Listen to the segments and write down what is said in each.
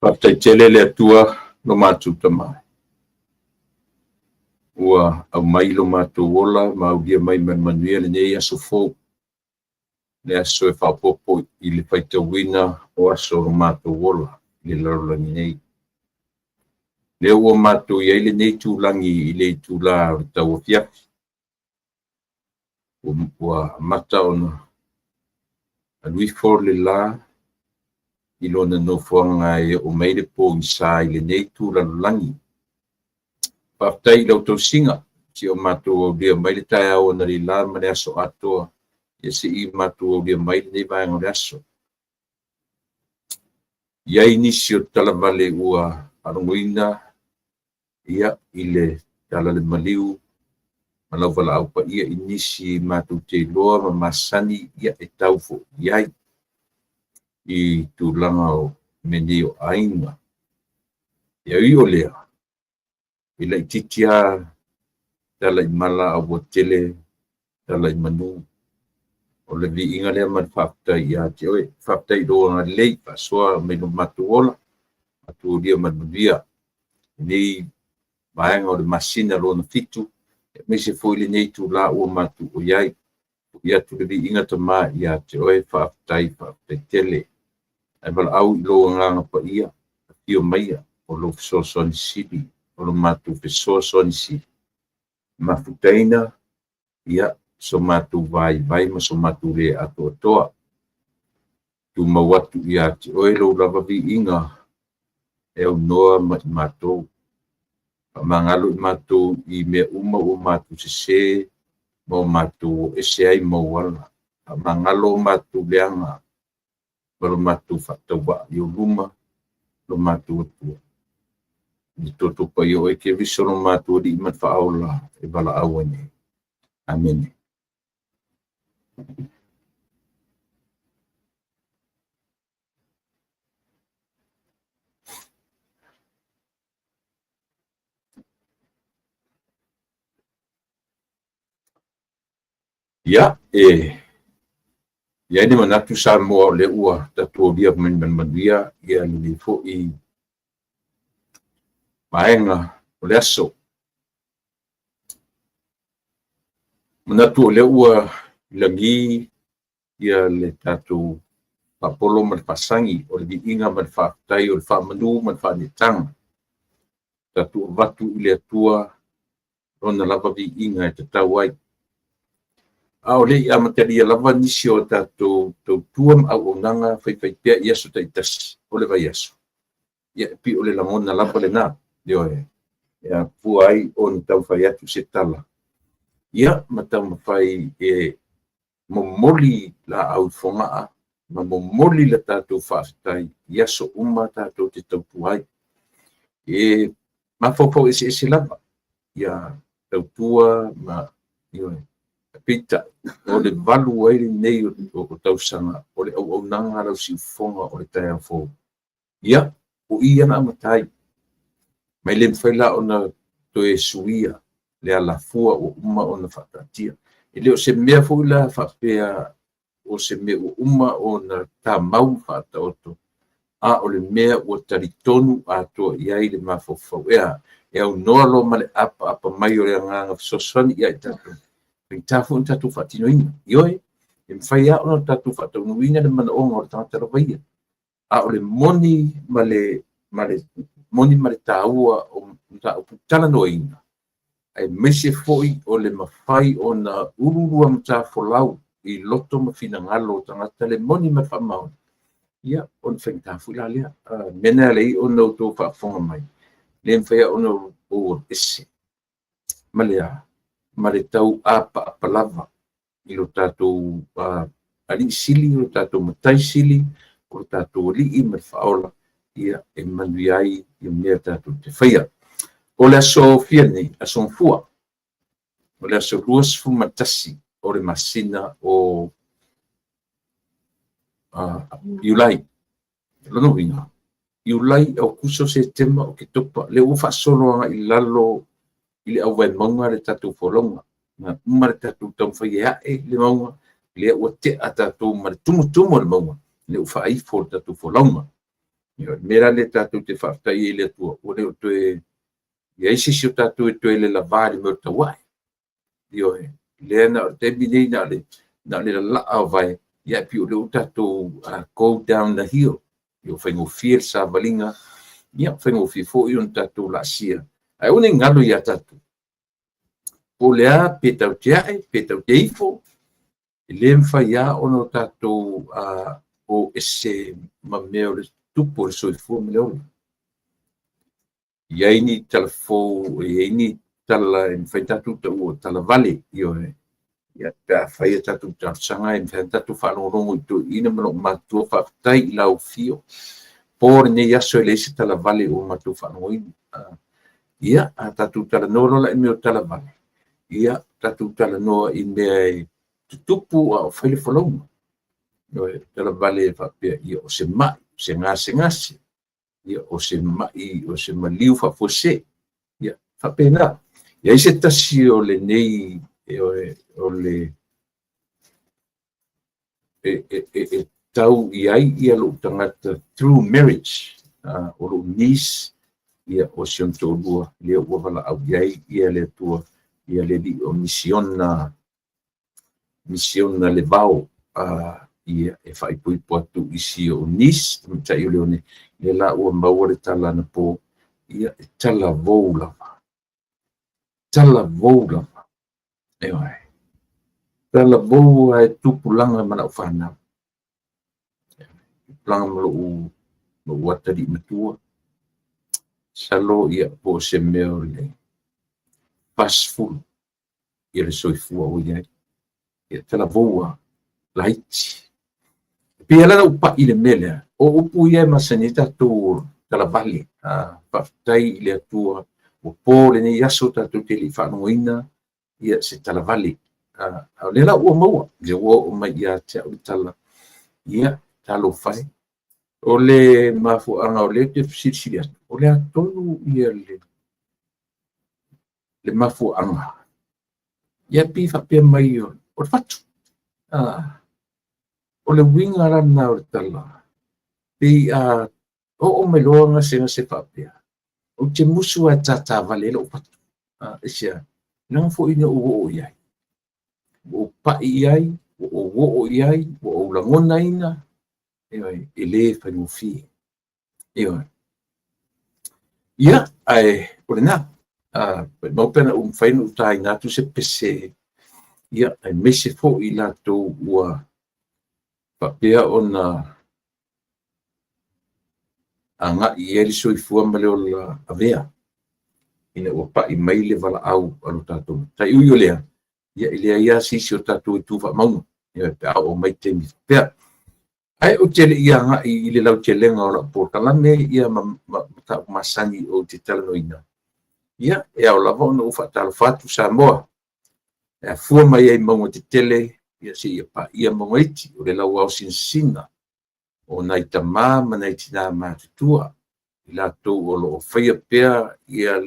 Whakataitele le atua no mātou tamai. Ua au mai lo mātou ola, maugia mai manuia le nei aso fōu. Le aso e whapopo I le whaitawina o aso lo mātou ola, le larolangi nei. Le ua mātou iai le nei tūlangi I le tūla o tau o fiafi. Ua mata ona alui for le la, I lona no fuanga e o mai le po I sa I le nei tūla langi. Paftai lau tau singa, si o mātou au lia mai le tae au na li la mane aso atoa, ia si I mātou au lia mai le nei vaenga le aso. Iai nisi o talavale ua arongoina, ia I le tala le maliu, malau wala au pa ia inisi mātou te loa ma masani ia e taufo iai I tūlanga o meni o ainga. Ia I o lea, ila I titia tala I mala a tele, tala I manu, o le vi inga lea man whaftai ia te oe, whaftai roa ngā lei, pasoa me no matu ola, matu olia man manuia, nei vaenga o le masina roa na fitu, me se foi le nei tu la o matu o iai, ia tu le vi inga ta maa ia te oe whaftai tele, ai wala au I loa nganga pa ia, Io maia, o lo fiso soni sili, o lo matu fiso soni sili. Mafutaina, ia, so matu vai ma so matu le ato toa. Tu mawatu ia te oe lo lava vi inga, e o noa matou. Mangalo I matou I mea uma o matou se mo matou ese ai mo wala. Mangalo matou leanga, pero matou fatawa I o luma, lo matou tua. Ni toto pa yo e ke viso lo matou di mat faaula e bala awane. Amen. Ya, ya ni manatu sa mo le ua tatu dia manuia ia ni fo I maenga o le aso. Manatu le ua lagi ia le tatu papolo man pasangi o le inga man whaftai o le whamanu man whanitang. Tatu watu I le atua rona lava vi inga e te tau ai. Au le ia materia lava nisi o tatu tuam au onanga whaiwhaitea ia so taitas o le vai aso. Ia pi o le lamona lava le nā. Dio e. Ia puai o ni tau whai atu se tala. Ia matau mawhai e momoli la au whongaa, ma momoli la tātou whaftai, ia so uma tātou te tau puai. E mawhaupo ese lava. Ia tau tua ma io e. Pita, o le valu aere nei o tau sanga, o le au nanga rau si whonga o le tai a fō. Ia, o ia na amatai. Mai le mwhaila o na to e suia, le ala fua o uma o na whatatia. E leo se mea fōila whapea o se mea o uma o na tā mau whata oto. A o le mea o taritonu a toa iai le mawhawhau. E au noa lo ma le apa mai o le nganga sosoni ia I tātou. Tafu tatu fatino ina yoe e mfai a ona tatu fatino ina le mana onga o tanga tarawaia a ole moni male taua o tala no ina ai mese foi o le mafai ona ururua mta folau I loto mafina ngalo tanga tale moni mafamau ia on feng tafu la lea mena lei ona to fa fonga mai le mfai ona o ese malea mare tau apa lava I lo tātou ali sili, lo tātou matai sili, lo tātou li me whaola ia e manuiai I mea tātou te whaia. O le aso whiane, aso mfua, o le aso ruas fu matasi o le masina o Iulai. Lono winga. Iulai au kuso se tema o ke topa, le ufa solo anga I lalo I le au vai maunga le tātou wholonga. Nga umare tātou tau whaia le maunga, le ua te a tātou mare tumu le maunga, le ufa ai fōr tātou wholonga. Mera le tātou te whaftai e le tua. O leo toe, ia isi si o tātou e toe le lavāri me o tawai. Io le na o te bidei na le la au vai. Ia pi o leo tātou go down the hill. Io whaingo fia sa valinga. Ia whaingo fifo i on tātou la sia. Ai une ngalo ia tātou. O lea pe tau te ae, pe tau te ifo. Le mwhai a ono tātou o ese mameo le tupo le soifua me leo. Iai ni talafo, iai ni tala, mwhai tātou ta ua tala vale, io ia ta whai tātou ta sanga, mwhai tātou whanongongo i tō ina mano matua whaftai i lau fio. Pōre ne yaso e leise tala vale o matua whanongoina. Ia, tātou tala noro la i meo tala vale. Ia, tātou tala noa i mea tutupu a o whaile whalonga. Tala vale e whapea ia o se mai, se ngase. Ia o se mai, o se maliu whafose. Ia, whapea nā. Ia ise tasi o le nei, o le tau iai ia lo tangata through marriage. O lo nis, ia o sion tō lua, lea ua wala au iai, ia le tua, ia le di o misiona le vau, ia e whai pui poatu isi o nis, tai o leone, le la ua maua le tala na po, ia e tala vou lava. Tala vou lava. Ewa e. Tala vou e tupulanga mana o whanau. Planga malo watari matua. Salo ia po se meo le pasful. Ia le soifua o iai. Ia tala vou a laiti. Pia lana upa i le mele. O upu iai masanita tu tala vale. Paftai i le atua. O pōle ne yaso tatu te li whanongoina. Ia se tala vale. Le la ua maua. Ia ua o mai ia te au tala. Ia talo fai. O le mafuanga o le te fisiri atu. O le atonu ia le mafuanga. Ia pi whapea mai o le whatu. O le winga rana o le tala. Pi o me loanga se whapea. O te musu a tata vale lo whatu. Isia, nang fo ina o iai. O pai iai, o iai, o langona ina. E le whanuwhi. Ia, o le nā. Maupena whainu utai ngātu se pese. Ia, mese fo i lato ua papea o na anga i eri soifua ma leo la avea. Ina ua pai mai le wala au alo tātou. Tai ui o lea. Ia, ilea ia sisi o tātou i tūwha maunga. Ia, pe au o mai te mi pea. Ai o tele ia nga i le lau te lenga o la portalame ia masani o te talanoina. Ia, e au lava o na ufa talo fatu sa moa. E fua mai ai maunga te tele, ia se ia pa ia maunga iti, o le lau au sinsina. O nai ta mama, nai tina mātutua. I la tau o lo whaia pea, ia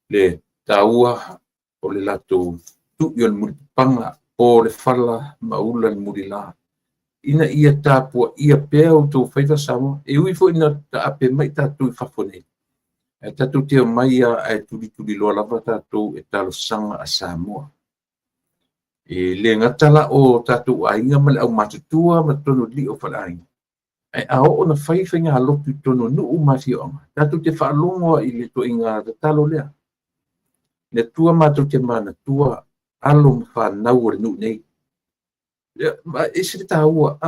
le taua, o le la tau tu i on muripanga, o le fala maula le murila. Ina ia tāpua ia pea o tō whaita Samoa. E ui fo ina ta ape mai tātou i whawhone. E tātou teo mai a turi loa lava tātou e talo sanga a Samoa. E le ngatala o tātou a inga male au matutua ma tono li o whalainga. E a o na whaiwhinga halotu tono nuu mati o anga. Tātou te whaalongoa i le to inga ta talo lea. Le tua mātou te mana tua alo mwhanau o le nuu nei. Ma ese taua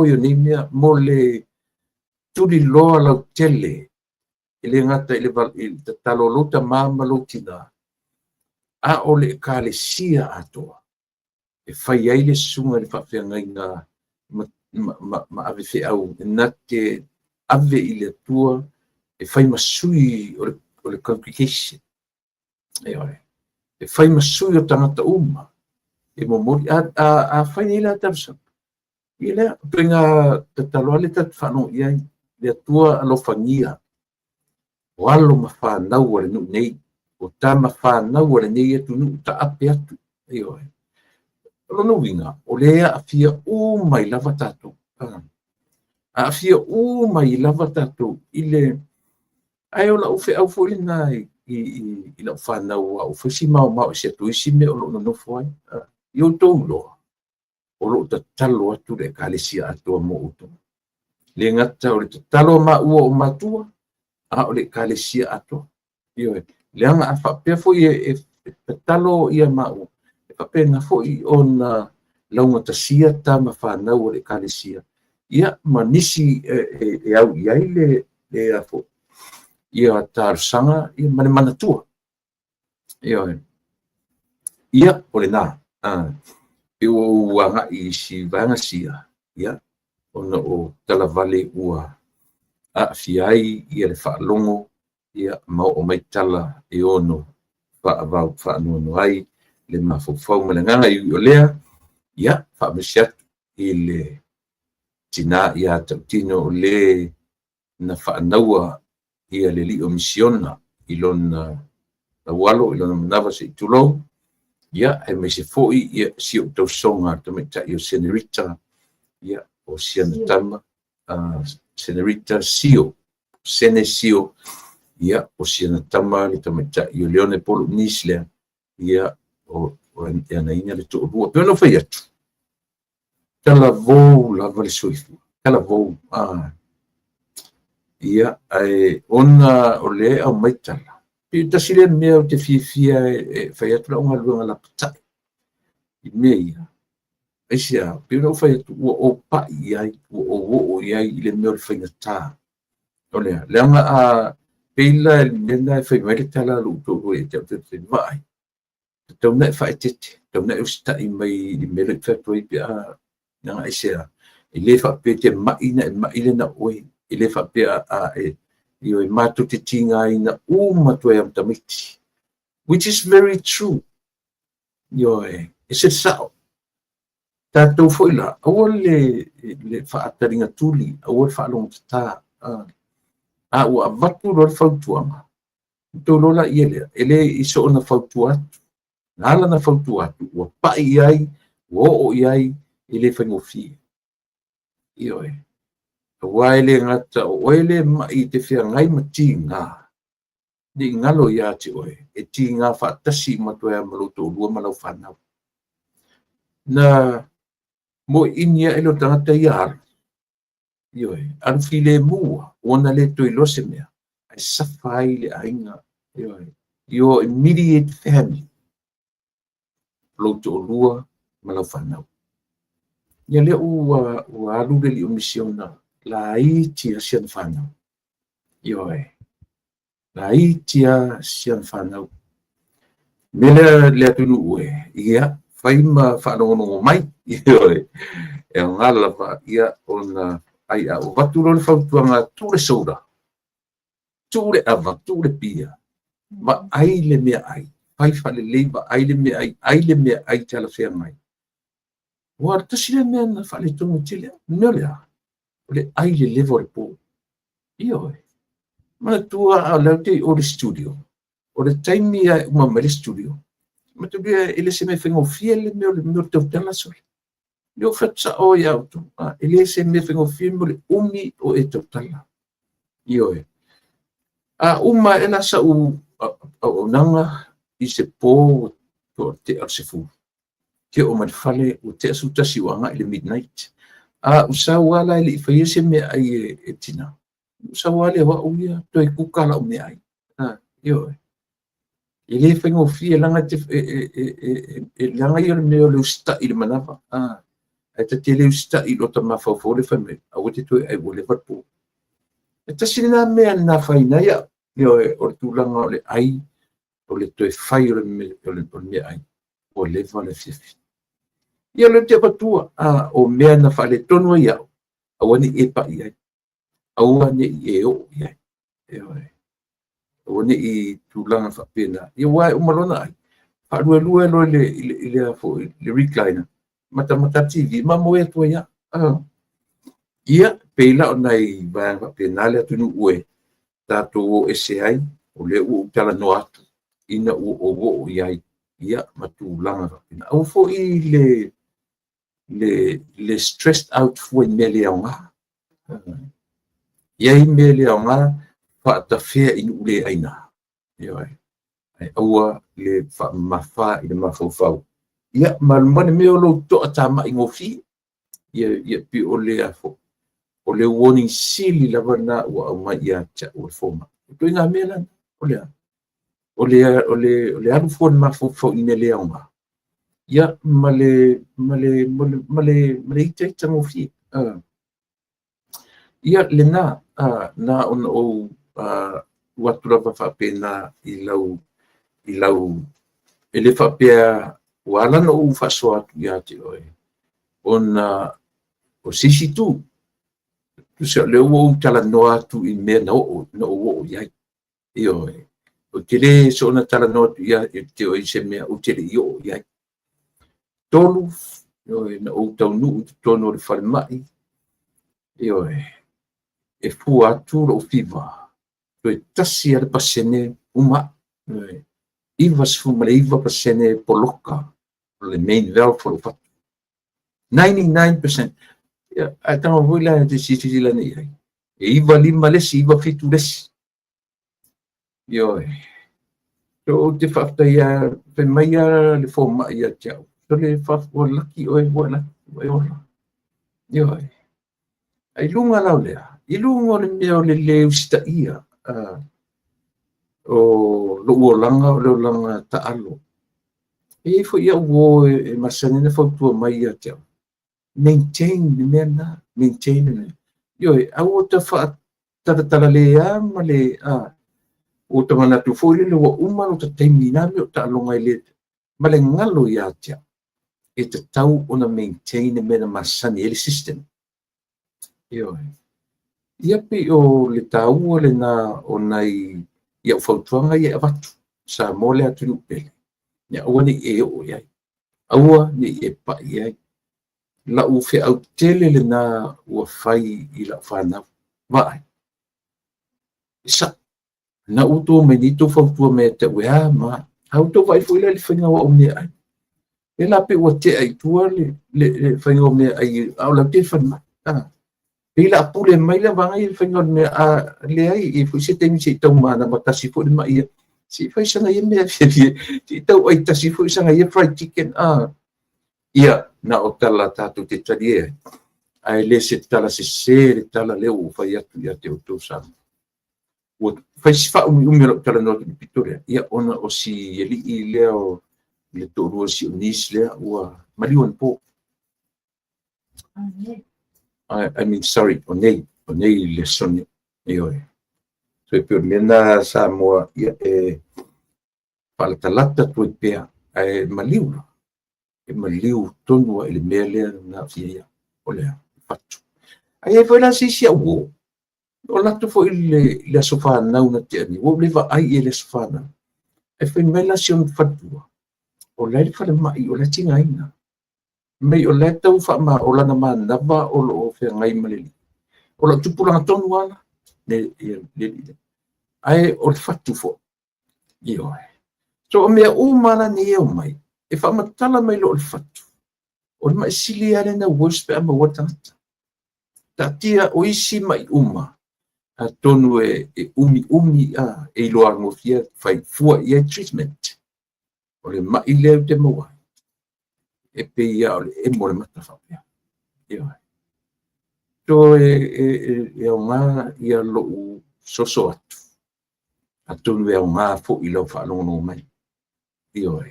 yo ni mea mo le tuli loa lau tele ele ngata ele talo lota mama lotina a o le kalesia atoa e fai ai le sunga le whawhianga inga ma ave fe au na te ave i le tua e fai masui o le congregation e fai masui o tangata uma e momori a fai nei la tarsa. I lea, penga te taloa le tatu whanau iai, le atua alo whangia. O alo ma whanau ale nuk nei, o ta ma whanau ale nei atu nuk ta ape atu. Eo e. Alo no winga, o lea a fia o mai lava tatu. a fia mai lava tatou ile ai ola ufe au fo ina i la whanau au whasi mau se tu isi me o lo no foi yo to lo o lo ta talo atu le kalesia atu mo uto le ngata o le talo ma o matua a o le kalesia atu yo le anga fa pe fo e talo ia ma o fa pe na fo i ona launga tasia ta ma whanau o le kalesia ia manisi au ia le afo ia tarsanga ia mana tua ia ole na e o wanga i si vanga sia ia ona o talavale ua a fiai ia le whaalongo ia mau o mai tala e ono whaanu ai le mafofau malanganga i o lea ia whaamesiat i le tina ia tautino o le na whaanaua ia le li o misiona i lona walo i lona manawa se tulo ia e me se foi ia si o tausonga to me ta i o senorita ia o siana tama senorita sio ia o siana tama le tama ta i o leone polo nisle ia o ana ina le to rua pero no foi atu tala vou lava le soifu tala vou ia ai ona o le au mai tala i tasile me o te fia fai atu la unga luanga la patai i me ia isia pero fai atu o pa iai o iai i le me o le fai ngata o le anga a peila lena fai mai le tala lu to e te vai tau na fai tete tau na usta i mai i me le fatu i pia nga isia i le fa pe te mai le na oi i le fa pe io e matu te tinga ina matua am tamiti which is very true io e se sao tatou foi la o le fa ataringa tuli o fa long ta o avatu lo fautuanga to lola ele iso na fautua nala na fautua o pa iai o iai ele fa ngofi io e waile ngata waile mai te fia ngai matinga di ngalo ya ti oe e tinga fa tasi matua maluto lua malau fanau na mo inia elo tangata iar io e an file mua ona le to ilose mea ai safai le ainga io immediate family maluto lua malau fanau ia le u alu le o misiona la itia sian fanau io e la itia sian fanau mele le atunu ue ia faima whanongo mai io e ngala fa ia ona ai o watu lo le fautuanga tule soda tule ava tule pia ma ai le mea ai fai fale leiva ai le mea ai tala fea mai wa tasile mea na fale tongu tile nolea le ai le levo po io ma tua a laute o le studio o le time ia uma le studio ma tu dia ele se me fengo fiel le meu teu tela sole eu fatsa o ia tu ele se me fengo fiel le umi o e teu tela io uma ela sa o nanga i se po to te al se fu ke o mal fale o te su tasi wanga ile midnight usawala ile fa yese me ai tina usawala wa uia to i kukala o me ai io ile fengo fie langa te langa yo me o le sta ile manava te tele sta i lo tama fa fo le fa me a wote to ai vole va po te sina me na fa ina ya io o tu langa le ai o le to fai o me ai o le va le fifi ia le te patua o mea na fale tonu ia awani e pa ia awani e o ia awani i tulanga fa pena ia wai o malona ai fa lue lo le fo le recliner mata TV ma mo e to ia ia pela onai va fa pena le tunu ue tato ese ai o le u tala no atu ina o ia matulanga fa pena au fo i le stressed out fu mele nga ia i me le nga fa ta fe in ule aina ia ai aua le fa mafa i le mafau ia malmane me o lo to ata ma ingofi ia pi o le afo o le warning sili lava na ua au mai ia cha o foma to inga me la o le alu fon mafau ine le anga ia male ite tangofi ia le na on o watu lava fa pena i lau ele fa pia wala no fa so ia te oi on o sisi tu se le o tala no atu i me no o ia io o tele so na tala no ia te oi se me o tele io ia tolu na o tau nu tono le falmai io e fu atu lo fiva to tasi al pasene uma iva sfumale iva pasene poloka le main valve for 99% a tanga wila te sisi la nei e iva lima lesi iva fitu lesi io so te fafta ia pe maia le forma ia tau so le faf o laki o e wala io ai lunga lau lea i lunga le mea le leu sita ia o lo uolanga o langa ta alo e fo ia uo e masanene fo tua mai ia tau maintain the mena maintain yo au ta fa tala le ama le o ta mana tu foi le wa uma no ta temina me ta longa ile male ngalo ya tia e te tau ona maintain the mena masani ele system yo ia pe o le tau le na onai ia fautuanga ia vatu sa mole atu pele ya wani e o ia aua ni e pa ia la u fe au tele le na ua fai i la whanau. Vai. Isa. Na uto me nito whautua me te wea ma. Auto vai fuila le whainga wa o mea ai. E la pe ua te ai tua le whainga o mea ai au la te whanau. E la pule mai la wanga i whainga o mea le ai e fu se temi se tau mana ma tasi fu le mai ia. Si whai sanga ia mea fie. Si tau ai tasi fu sanga ia fried chicken. Ia na o tala tatu te tarie ai le se tala se le tala le o fai atu ia te o tau sa o fai sifa umi lo tala no te pitoria ia ona o si eli i leo le toru si unis le ua maliwan po I mean sorry o nei le sonio io so e per mena sa mo ia e palatalata tu pea ai maliwa e maliu tonu ele mele na fia ole fatu ai foi la si o la tu foi le sofa na una tiani o leva ai ele sofa na e foi mela si un fatu o la fa mai o la tinga ina me o la tau fa ma o la na ma na ba o lo fe ngai maleli o la tu pula tonu ana le ai o fatu fo io so me o mana ni o mai e fa matala mai lo fatu o mai sili ale na wospe ama wata ta tia o isi mai uma a tonu e umi e lo armo fia fai fua ia treatment o le mai le te mo e pe ia o le e mo le mata fa ia to e o nga ia lo soso atu a tonu e o nga fo i lo fa no mai io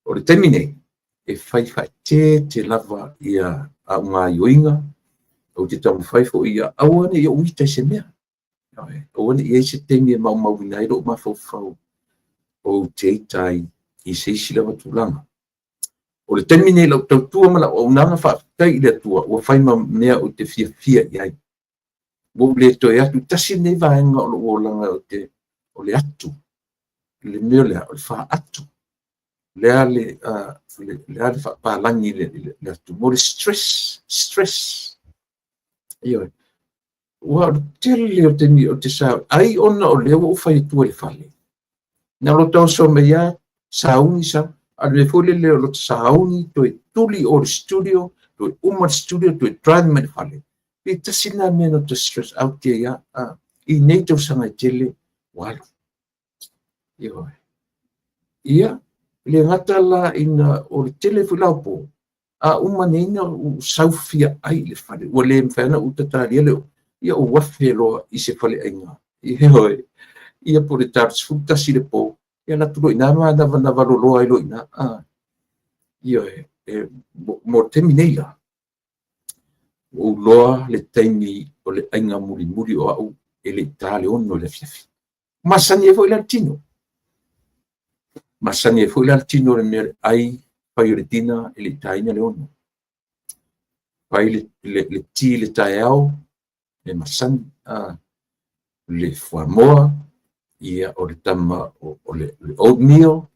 o le temine e fai te lava ia a ngā yoinga o te tamu fai fo ia awane ia uita se mea awane ia se temi e mau inai ro ma fau o te tai i se isi lava tulanga o le temine lau tautua ma la o nanga fa tai i le tua o fai ma mea o te fia iai o le to e atu tasi nei vaenga o langa o le atu le mea le fa atu le ale fa palangi le atu mo le stress io wa tele o te sa ai ona o le o fai tu le fale na lo to so me ya sauni sa ale fo le lo sauni to tuli o studio to uma studio to drive me fale Pe tasina me no to stress out te ia I nei tau sanga tele walu. Ia, le ngata la ina o le tele fulaupo, umaneina u saufia ai le fale, o le mwhana u tatari leo, ia o wafe loa I se fale ainga. Ia po le tarts futasi le po, ia na tulo ina ma na valo loa ilo ina. Ia mo temi nei la, o loa le taimi o le ainga muri muri o au, ele itale ono le fiafi. Masani e foi latino. Masani e foi latino le mer ai paioretina ele taina le ono. Pai le ti le taeao, le masani, le fuamoa, ia o le tama o le oatmeal,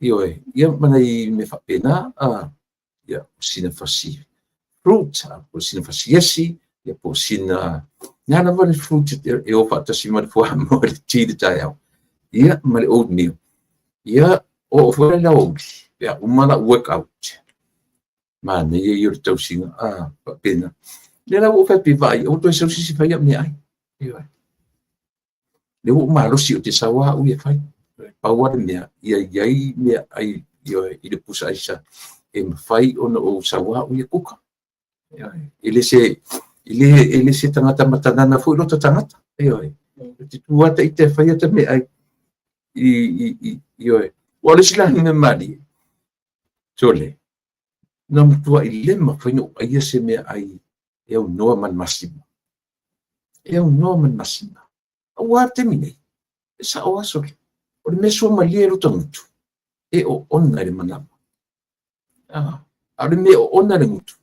ia mana I me whapena, ia sina fasi fruit, po sina fasi esi, ia po sina Nana wale fruit e ofa tasi ma le fuamoa le ti le taeao. Ia ma le oatmeal. Ia o fwere la ogi. Ia umana workout. Ma ne ia le tausinga. Pena. Le la o whapi vai. O toi sausisi whai me ai. Le o malosi o te sawa u ia whai. Pauare mea. Ia iai mea ai. I le pusa aisa. E mawhai ona o sawa u ia kuka. Ele se tangata matanana fo ilo ta tangata. Te tuata I te whai ata me ai. Wale sila hinga mali. Tole. Nam tua I lema whaino aia se mea ai. Eo noa man masima. Eo noa man masima. Awa te mine. E sa o asole. O le mesua malia ero tangutu. E o ona ele manama. A le me o ona le ngutu.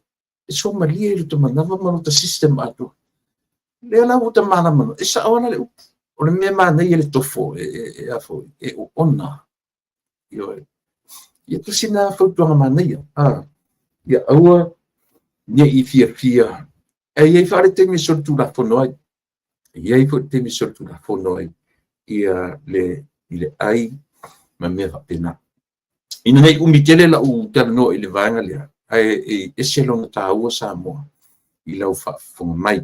E so malia ero ta manama mano ta system ato. Le ala uta mana mano. E sa ona le upu. O le mea mana I le tofo. E afo. E o ona. Ia tasina fautuanga mana ia. Ia aua nia I fia. E iei whare te mi sortu la whanoi. Iei whare te mi sortu la whanoi. Ia le ai ma mea whapena. Ina nei umitele la u tala no I le vanga lea. Ai e selonga ta ua sa moa. I lau whafonga mai.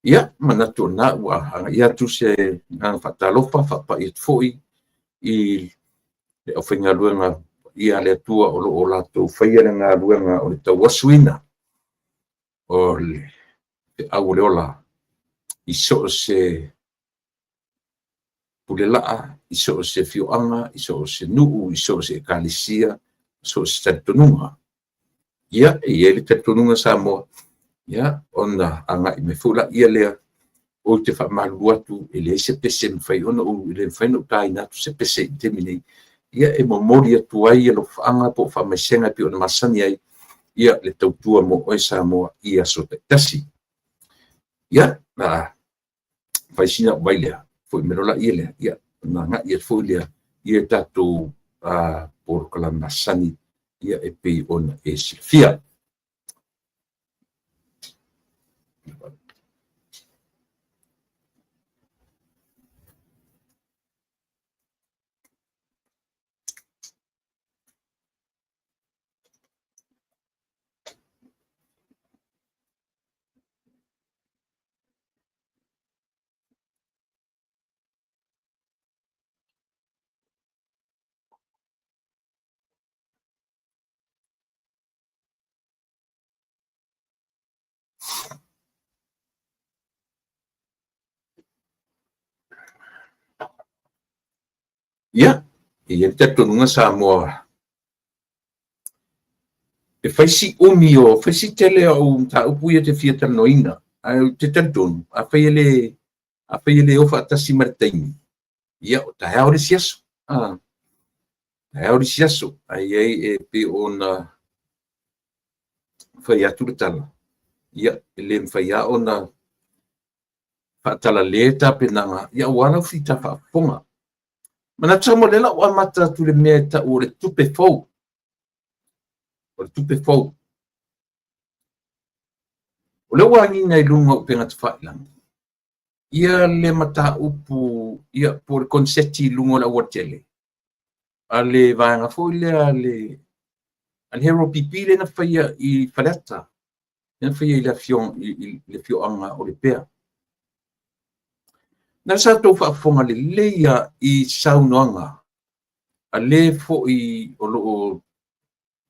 Ia manatu na ua hanga. Ia tu se nga whatalofa whapa I tfoi. I le au whainga luenga ia le tua o lato whaia le ngā luenga o le tau wasuina. O le au le ola. I so se pulelaa, I so se fioanga, I so se nuu, I so se kalisia, so se tatonunga. Ia, le tatonunga sa moa. Ia, ona anga I me fula ia lea o te whamalu atu, le se pese mwhai ona o le whaino tai natu se pese I te minei. Ia e momori atu ai lo whaanga po whamaisenga pi ona masani ai. Ia le tautua mo oe sa moa ia so te tasi. Ia, whaisina wailea. Foi merola ia lea. Ia, nga ia foi lea. Ia tatu porokala masani. Ia e pei ona e silfia. Ia, ia tatu nunga sa moa. E whaisi umi o, whaisi tele au ta upu ia te fia tanoina. Ai te tantonu, a whaiele ofa atasi maritaini. Ia, o ta haore siaso. Ta haore siaso. Ai e pe ona whai atu le tala. Ia, le mwhai ona whaatala le ta penanga. Ia, wana ufi ta whaafonga. Mana tamo lela o amata tu le mea ta o le tupe fau. O le tupe fau. O le wangi nei lunga o penga te whailang. Ia le mata upu, ia por konseti lunga la watele. Ale vanga fau le ale hero pipile na whaia I whaleta. Ia fai le fioanga o le pea. Na sa tau whaafonga le leia i saunoanga. A le fo i o loo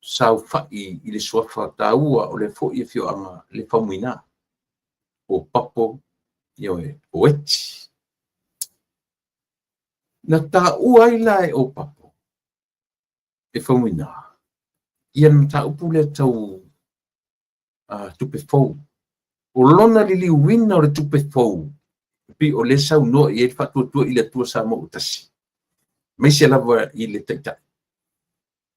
sau whai i le suafa taua o le fo i fioanga le whamuina. O papo, o eti. Na ta ua ila o papo. E whamuina. Ia na ta upu le tau tupe fau. O lona lili wina o le tupe fau. Pi o le sau no i e whatuatua i le tua sa mo utasi. Mai se lava i le taitai.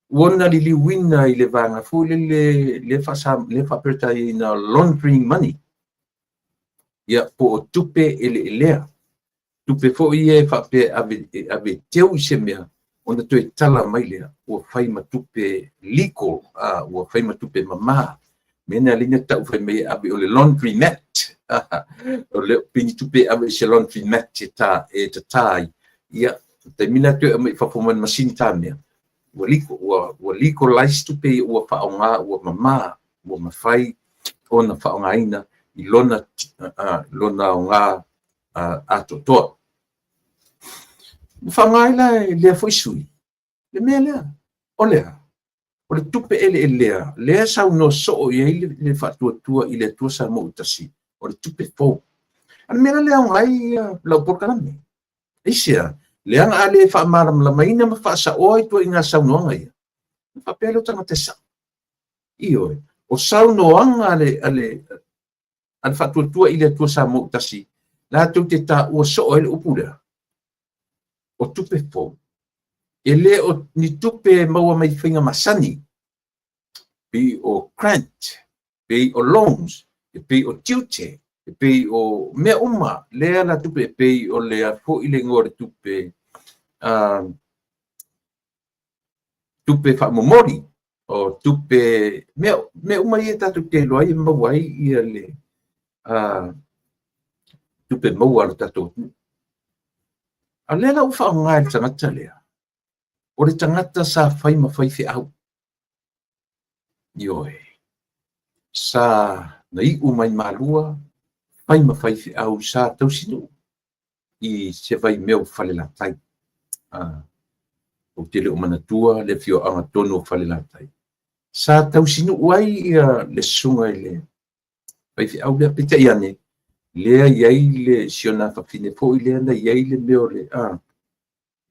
Wona lili wina i le vanga fu le whapertai na laundering money. Ia po o tupe ele lea. Tupe fo i e whape ave teu i se mea. Ona tu e tala mai lea. Ua whai ma tupe legal. Ua whai ma tupe mama. Mena linga tau whai mai ave o le laundry mat. O le pini tupe ave se laundry mat e tai. Ia, te mina tu e mai whafoman masini tā mea. Ua legalize tupe ua whaonga, ua mama, ua mawhai, ona whaonga ina, i lona o ngā atotoa. Whaonga ila lea fwisui. Le mea lea, o lea. O le tupe ele lea, lea sau no so i le whatuatua i le tua sa mo utasi. O le tupe fau. Ana mea lea o ngai lau porkaname. Isia, lea nga ale whaamaram la maina ma whaasa oi tua i ngā sau noanga ia. Whapelo tanga te sa. Ioi, o sau noanga ale whatuatua i le tua sa mo utasi. La tu te ta ua so ele upura. O tupe fau. E le o ni tupe maua mai whinga masani. Pi o grant, pi o loans, pi o tute, pi o mea uma, lea la tupe pi o lea fo i le ngore tupe tupe whamomori, o tupe mea uma i e tatu te loa i mawai i le tupe maua lo tatu. A lea la ufa o ngai tangata lea. O le tangata sa whai ma whai whi au. Ioi. Sa na i umai malua, whai ma whai whi au sa tausinu. I se vai meo whale la tai. O te leo manatua, le fio anga tono whale la tai. Sa tausinu uai ia le sunga i le. Whai whi au lea pita iane. Lea iai le siona whawhine po i lea na iai le meo le.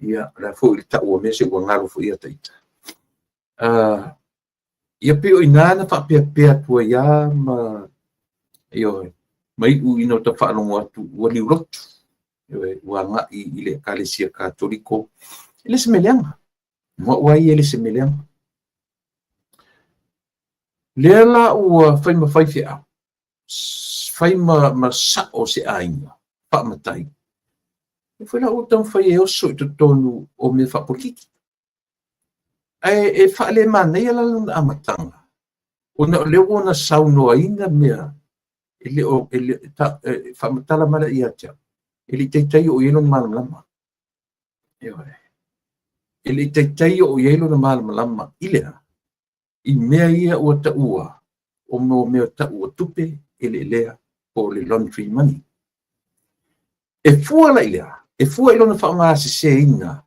Ia, la fo i ta'ua me se ua ngaro fo ia taita. Ia peo i nana whapea tua ia ma mai u ino ta whaalongo atu ua liu rotu. Ua nga i le kalesia katoliko. Ile se meleanga. Mua uai ele se meleanga. Lea la ua whai ma whai whia. Whai ma sa o se ainga. Wha matai. Foi la o tão foi eu sou do tono o me fa poliki. E fa le mana ia la amatanga. Ona le ona sauno ainda mea. Ele ta fa matala mala ia tia. Ele teitai o yelo malam lama. Ele teitai o yelo na malam lama ilea. I mea ia o ta ua. O mo mea ta ua tupe ele lea po le laundry money. E fua la ilea. E fua ilona whaonga se ina.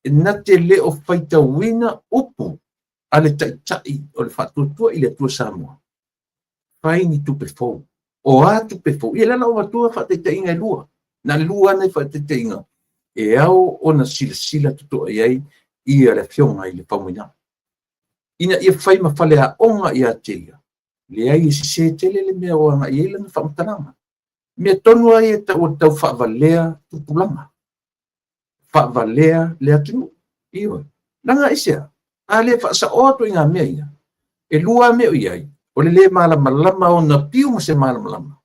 E na te le o whaita wina upu. Ale taitai o le whatuatua i le tua Samoa. Whai ni tupe fau. O a tupe fau. Ia lana o watua whataitai inga lua. Na lua nei whataitai inga. E au o na sila tutoa iai ia le whionga i le whamuina. Ina ia whai ma whale a onga i a teia. Le ai se tele le mea o anga i ele na whamtanama. Mea tonu ai e tau whavalea tupulanga. Whavalea lea tunu. Ioi. Nanga isea. A le whaasa oato i ngā mea ia. E lua mea iai. O le malama lama o na piu ma se malama lama.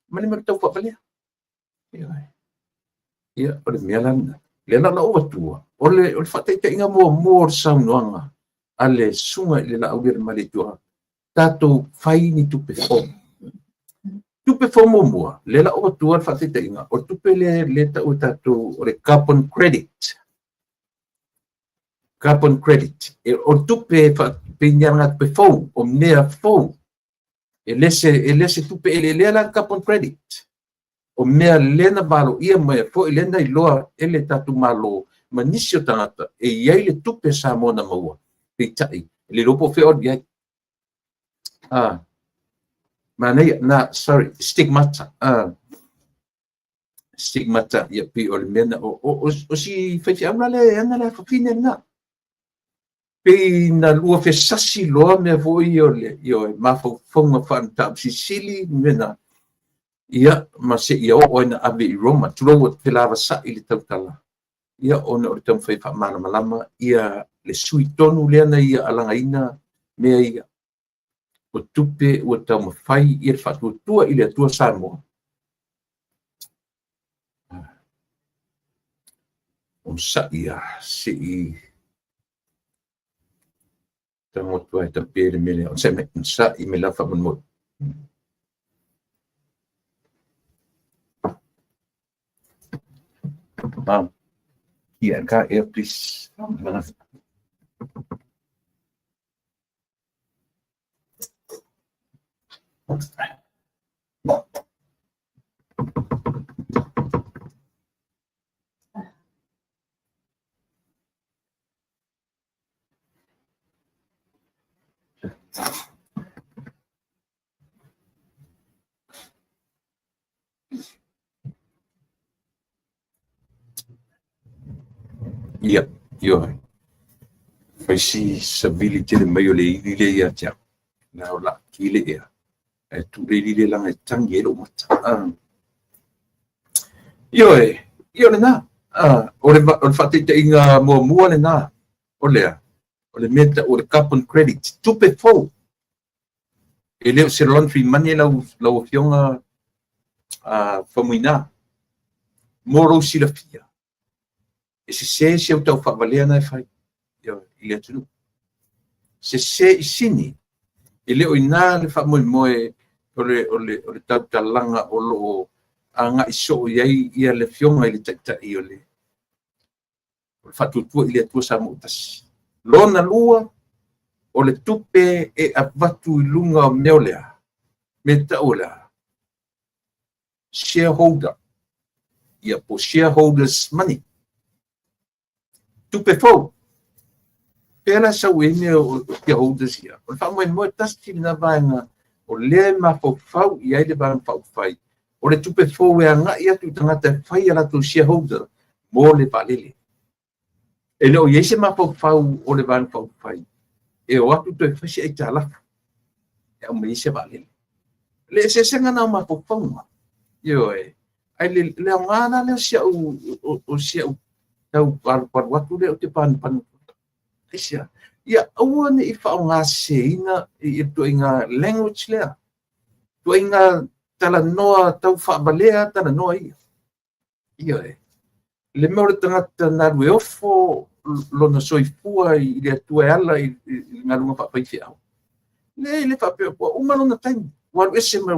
Mani mara tau whavalea. Ioi. Ia, o le mea lana. Le lana o watua. O le whataita inga mua saunoanga. A le sunga i le la aurere maletua. Tato whai ni tupe fō. Tupe fō mua. Le la o watua whataita inga. O tupe le tau tato o le carbon credit. Carbon credit. E o tupe pinyanga tupe fō. O mea fō. lese tupe ele la carbon credit o mea lena malo ia mai fo lena I loa ele tatu malo manisio tangata e iai le tupe sa mona maua pe tai le lopo fe od ia manai na sorry stigmata ia pi o le mena o si fe ana le fine na pe na lua fe sasi loa me vo io ma fo fonga fan tap sili mena ia ma se ia o ina ave Roma tulo te lava sa I le tautala ia ona o tam fai fa mana malama ia le sui tonu le na ia alangaina me ia o tupe o tam fai ia fa tua I le tua Samoa o sa ia si tamo tua ta pere mele o se me sa I me la fa mo Ia ka please ia io fai si civility le mai o le ile ia tia na o la kile ia e tu le ile la e tangi lo mata io le na o le fate te inga mo le na o le meta o le carbon credit tupe fo e le se lon free money la fionga famuina moro sila fia e se o tau whavalea na e whai I le atunu se I sini e le o ina le whamoe o le tau talanga o lo anga iso iai ia le fionga I le taitai o le whatutua I le atua sa moutasi lona lua o le tupe e avatu I lunga o meolea me taula shareholder ia po shareholders money tupe fo pela sa wene o shareholders ia o fa mo tasti na vaina o le ma fo fau ia le ban fau fai o le tupe fo e anga ia tu tangata fai ala tu shareholder mo le palele e no yese ma fo fau o le ban fau fai e o atu tu fai e tala e o me se palele le se senga na ma fo fau io ai le ngana le sia o sia tau par watu le o te pan isia ia awane I fa nga seina I to inga language le to inga tala noa tau fa balea tala noa ia le mo tanga na we ofo lo na soifua I le tua ala I ngalunga fa pai fiao le fa pe o umano na time wa ese ma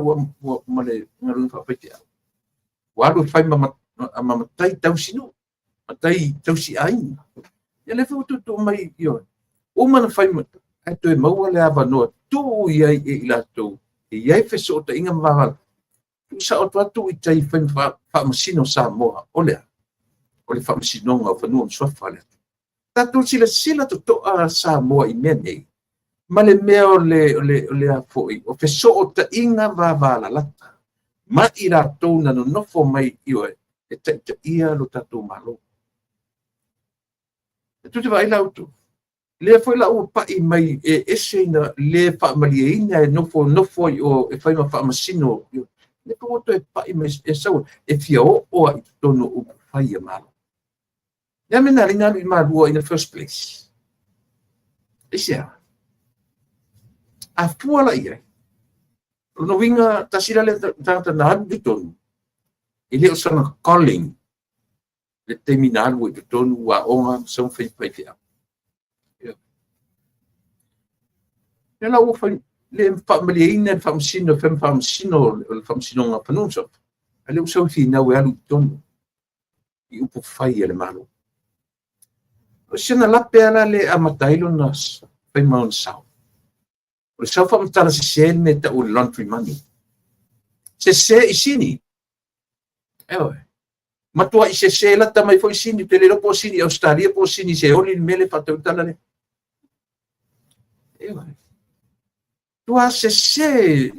le ngalunga fa pai fiao wa fai ma tai tau sino tai tau si ai ia le fu tu mai io uma fai ai to mau le ava no tu ia I la tu ia fe so ta inga ma tu sa o tu I tai fa masino sa mo ole fa masino nga fa no so fa le ta tu sila to sa mo I mene ma le meo le a foi o fe so ta inga va la ma I la tu na no fo mai io e te ia lo tatu malo tu te vai lautu le foi la o pai mai e ese na le fa malieina no fo o e fai ma fa masino le ko to e pai mai e so e fio o tono o fai malo ya me na ringa ma in the first place isia a fuala ia no winga tasira le tanta na diton ile o sana calling le terminal wo diton wa onga so fai fia Nella o fai le famiglie famsino nga panunso ale uso fina we alu ton I upo fai le malo o sena la pela le amatailo nas fai maun sao O le sau whamatala se me ta o laundry money. Se I sini. Ewe. Matua I se la tamai fo I sini, te le po sini, Australia po sini, se oli mele whatau tala le. Ewe. Tua se,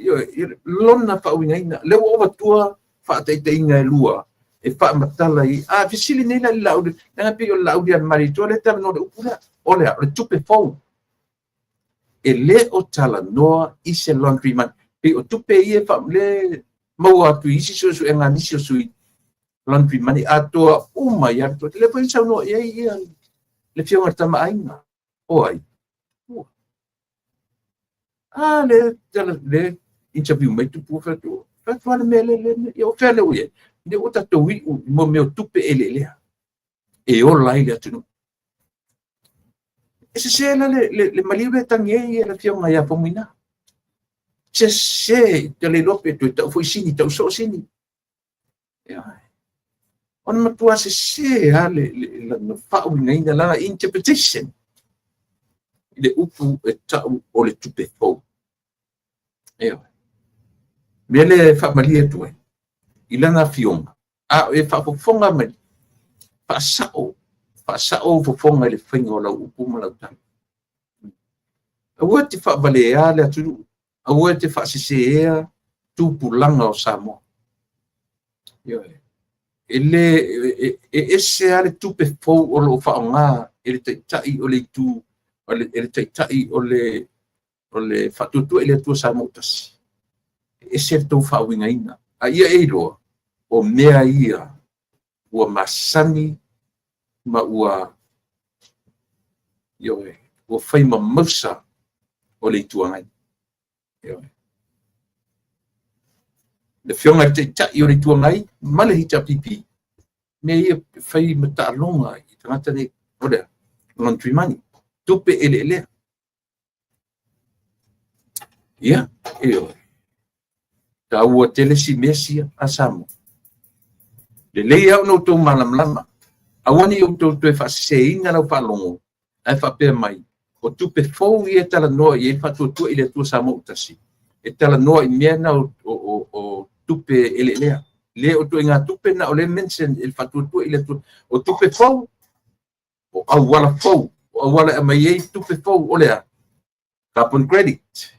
lona whauingaina, leo owa tua whaataiteinga e lua, e whaamatala I, fisili neila I laudi, nanga pi o laudi an mari, tua le tala no le upura, ole le tupe fau. E le o tala noa I se laundry man, pe o tupe I e le maua atu isi so e ngani so sui laundry man, atoa uma I atu, le po insau no ia, le fionga tama ainga, o ai. Le interview mai tu pu fa tu le mele yo fa le uye de o tato wi mo me tupe ele e o lai le tu ese se le malibre tangue le fionga ya pomina se te le lope tu ta foi sini ta so sini ya on ma tu se le fa una la interpretation le upu e ta o le tupe fo mele fa malia tu ilana fionga e fa fonga me fa sao fo fonga le fingo la upu mala ta o te fa balea le tu o te fa se tu pulanga o samo ele ese ale tupe fo o lo fa nga ele te tai o le tu ele te tai o le fa tu ele tu samo tas ese tau whauingaina. A ia eiroa, o mea ia, ua masani, ma ua, ua whaima mausa o le tuangai. Le whionga te tai o le tuangai, male hita pipi, me ia whai mata alonga I tangata ne, orea, laundry money, tupe ele. Ia, ta ua tele si mesia asamo le leia no to malam lama awani o to fa seinga no falongo ai fa pe mai o tupe fo I tala no I fa to ile to samo utasi e tala no I mena o tupe ele le o to inga tupe na o le mention il fa to ile to o tupe fo o awala fo o awala mai tupe fo o le carbon credit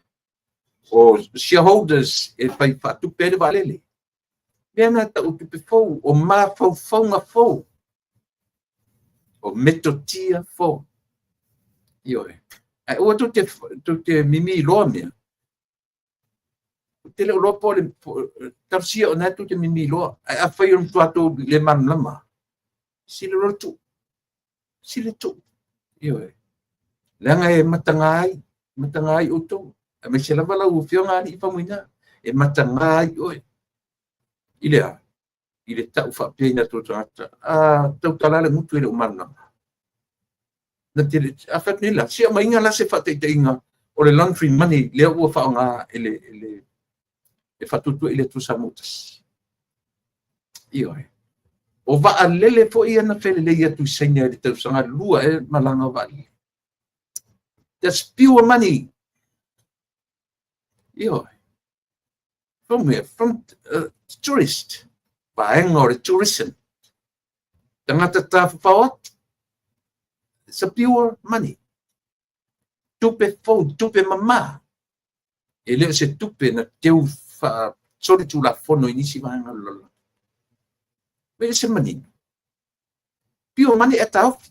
o shareholders e fai fatu pere valele. Mena ta utupe fou, o ma fou fonga fou. O metotia fou. Ioe. Ai o tu te mimi loa mea. Te le loa po le tafsia o na tu te mimi loa. Ai a fai un tuato le man lama. Sile lo tu. Sile tu. Ioe. Langa e matangai uto. Me se lava la u fionga ni fa muina e matanga oi ile ta u fa pena to tata tau tala le mutu ile umana na te a fa ni la si ma inga la se fa te inga o le laundry money le u fa nga ele e fa tu ile tu samutas oi o va a lele fo ia na fele le ia tu senya de tau sanga lua e malanga va that's pure money. From where? From tourist. Buying or tourism. Tangata tafawat. It's a pure money. Tupe phone, tupe mama. Ele se tupe na teu fa sori tu la fono inisi vanga lola. Where is the money? Pure money at out.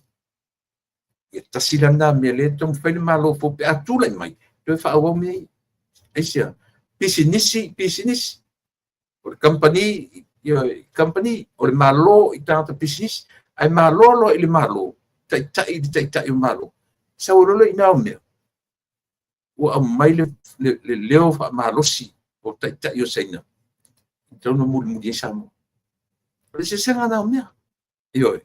Ita silanda me le tong fele malo fo pe atula mai. Tu fa awo me. Asia business or company or malo itata business ai malo lo ile malo tai malo sa lo ina me o mai le leo fa malo si o tai yo sena então no mundo de chamo por isso se ngana me yo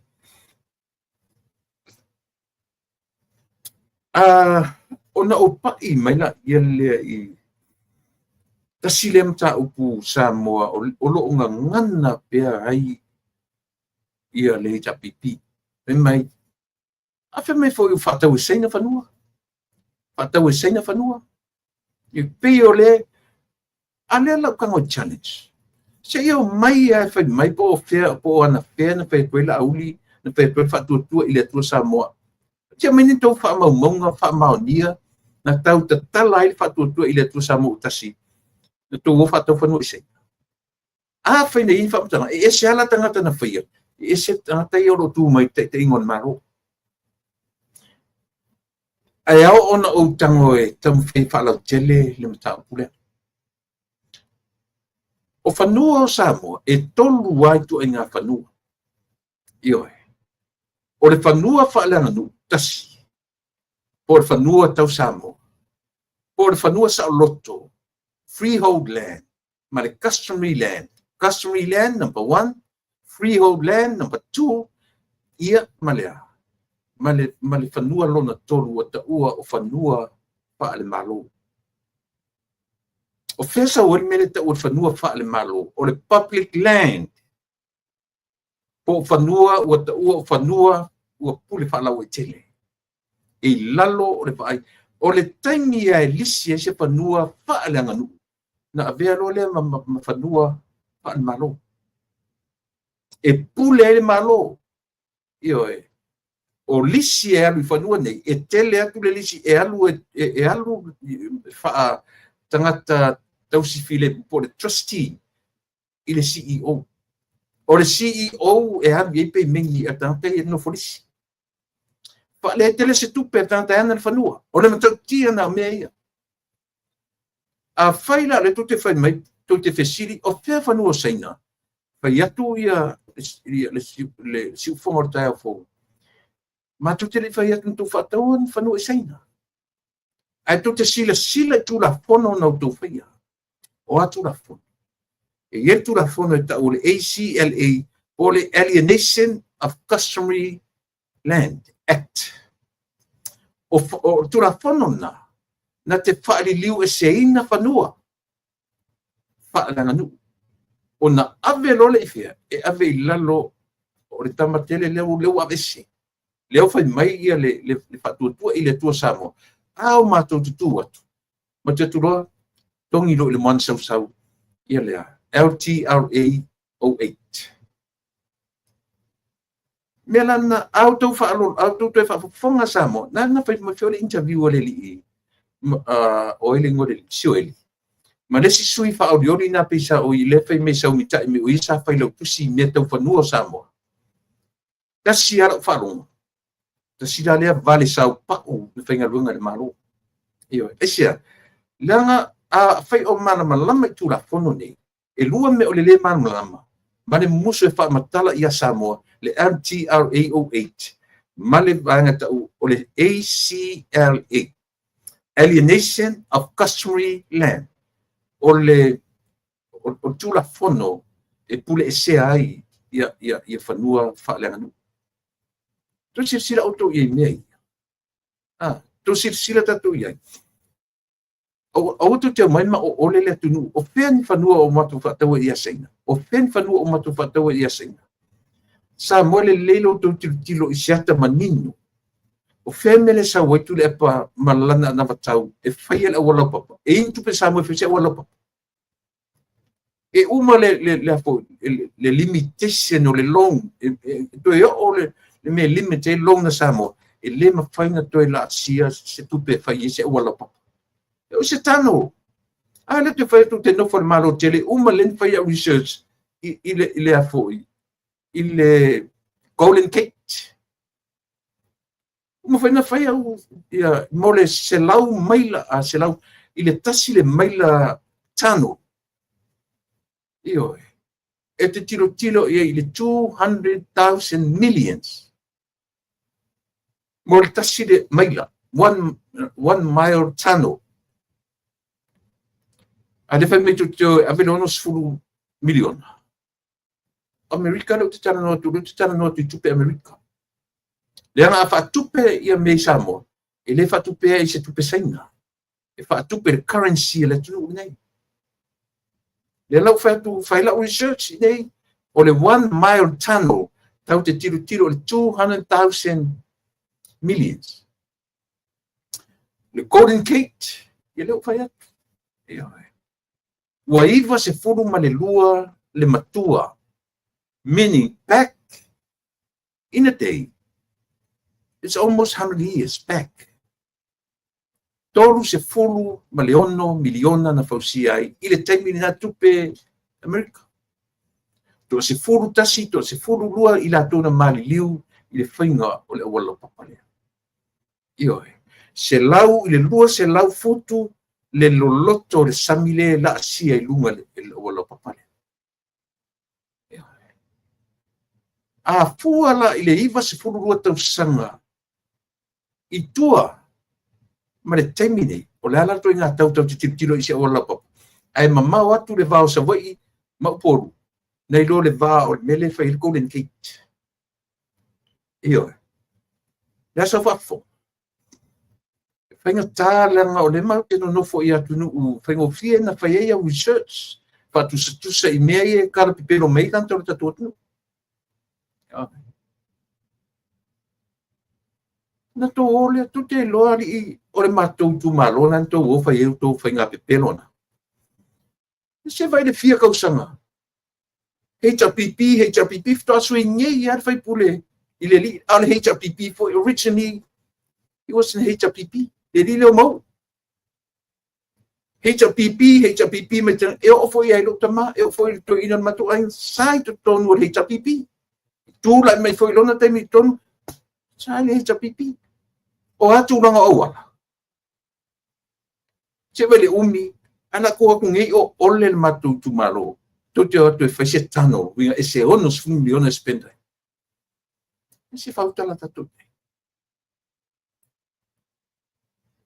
ona opa I mai la ele tasilem ta upu Samoa o lo nga ngana pe ai ia le ta pipi me mai a fe me foi o fata o seina fanua I pei o le, ale la kango challenge. Se yo mai fai mai po fea po ana fea na fai koe la auli, na fai koe whatuatua i le atua Samoa. Tia mai ni tau wha maunga, wha maonia, na tau ta tala i whatuatua i le atua Samoa utasi. Na tau o whatau whanua i sei. A fai nei wha mtanga, e se ala tangata na whaia. E se tangata i oro tū mai te ingon maro. Ai au ona o tango e tamu whai whalau tele le mta upule. O whanua o Samoa e tolu wai tu e ngā whanua. Ioe. O le whanua whaalanga nu tasi. Po le whanua tau Samoa. Po le whanua sa loto. Freehold land. Ma le customary land. Customary land, number 1. Freehold land, number 2. Ia malea. Ma le whanua lona tolu o ta ua o whanua whaale malo. O fesa o mele ta o whanua whaale malo. O le public land. Po whanua o ta ua o whanua ua pule whaalau e tele. E lalo o le whaai. O le taimi e lisi e se whanua whaale anganu. Na avea lo le ma whanua whaale malo. E pule e malo. Ioe. O lisi e alu I whanua nei. E tele atu le lisi e alu wha tangata tausi file po le trustee I le CEO. O le CEO e hawi e pe mengi a tangata e no folisi. Fa le tele se tupe a tangata ana le whanua. O le matau tia na mea ia. A whaila le tote whai mai, tote whesiri, o whea whanua saina. Whai atu ia le siufonga o tae o fōu. Ma tote le whai atu tu whatau an whanua saina. Ai tote sila tu la fono na tu whaia. O atu la fono. E ia tu la fono e tau le ACLA, o le Alienation of Customary Land Act. O tu la fono na te whaali liu e seina whanua. Whaalanga nu. O na ave lole I fia, e ave I lalo o le tamatele leo avese. Leo whai mai ia le whatuatua I le tua Samoa. Ao mātou tutu atu. Ma te turoa, tongi lo I le moana sau ia lea. LTRA 08. Mea lana auto whaalon, auto te whaafonga Samoa. Nana whai mawhiole interview o le li o ele ngore sio ele. Ma lesi sui whaoriori nā pisa o I le whai me sau mitai me o isa whai lau tusi mea tau whanua Samoa. Tasi ara whaalonga. Tasi ra lea vale sau pao le whainga ruanga le malo. Io, esia, langa a whai o mana malama I tūra whono nei. E lua me o le mana malama. Ma le muso e whaamatala I a Samoa, le LTRA 08. Ma le vanga tau o le ACLA. Alienation of Customary Land. O le o tūra whono e pule e sea ai ia whanua whaaleanga nu. Tu sila auto I mea. Tu sila tatu I ai. O tu te mai ma o ole le tunu. O fen whanua o matu whataua I aseina. O fen whanua o matu whataua I aseina. Sa moele leilo tu tilo I siata manino. O femele sa waitu le pa malana na vatau. E whaia le awala papa. E intu pe sa mo e awala papa. E uma le limitation o le long. To e o le me limite long na Samoa. E le mawhainga toi la sia se tupe whaia se awala papa. E o se tano. A le te whaia tu te nofo le malo tele. Uma len whaia research I le afoi. I le Golden Gate. Uma whaia mo le selau maila a selau. I le tasi le maila tano. Io. E te tilo I le 200,000 millions. Mo le tasi le maila. 1 mile tano. A le whai me tu te avelono sfuru milion. Amerika le te tana no tu tupe Amerika. Le ana a tupe ia me Samoa. E le tupe I se tupe saina. E tupe le currency le tunu nei. Le lau whai lau research nei. O le 1 mile tunnel. Tau te tiro le 200,000 millions. Le Golden Gate. Ia leo whai atu. Ua iwa se fulu ma le lua le matua, meaning back in a day. It's almost 100 years back. Tolu se fulu ma le ono miliona na fausia ai, i le taimi na tupe America. To se fulu tasi, to se fulu lua i la tona mali liu, i le whainga o le awala papalea. Se lau, i le lua se lau futu, le loloto le samile la asia i lunga le awala papalea. A fuala i le iwa se fulu lua tausanga, i tua, ma le taimi nei, o le ala to i ngā tau tiro i se awala papa. Ai mamau atu le vao sa wai, ma uporu. Nei lo le va o le mele fa il golden gate. Lea sa whafo. Whainga tālanga o le mau te no nofo i atu nuu. Whainga o fie na whaiea research. Whatu sa tusa i mea e kara pipero meilan toro tatu atu. Na to ole atu te loa li i o le mātou tu malona to o whaieu to whainga pipelona. Se vai le fia kausanga. HRPP fto aso i ngei ar fai pule i le li al HRPP for originally it was in HRPP le li le mau HRPP me te e o foi ai lo tama e o foi to ina matu ai sai to ton o HRPP tu la mai foi lona te mi ton sai le HRPP o atu langa o wala se vele umi ana ko ku ngei o ole matu tu malo Tutte o fece tano, e se ono sfum milione spendere. E si fa tutta la tutte.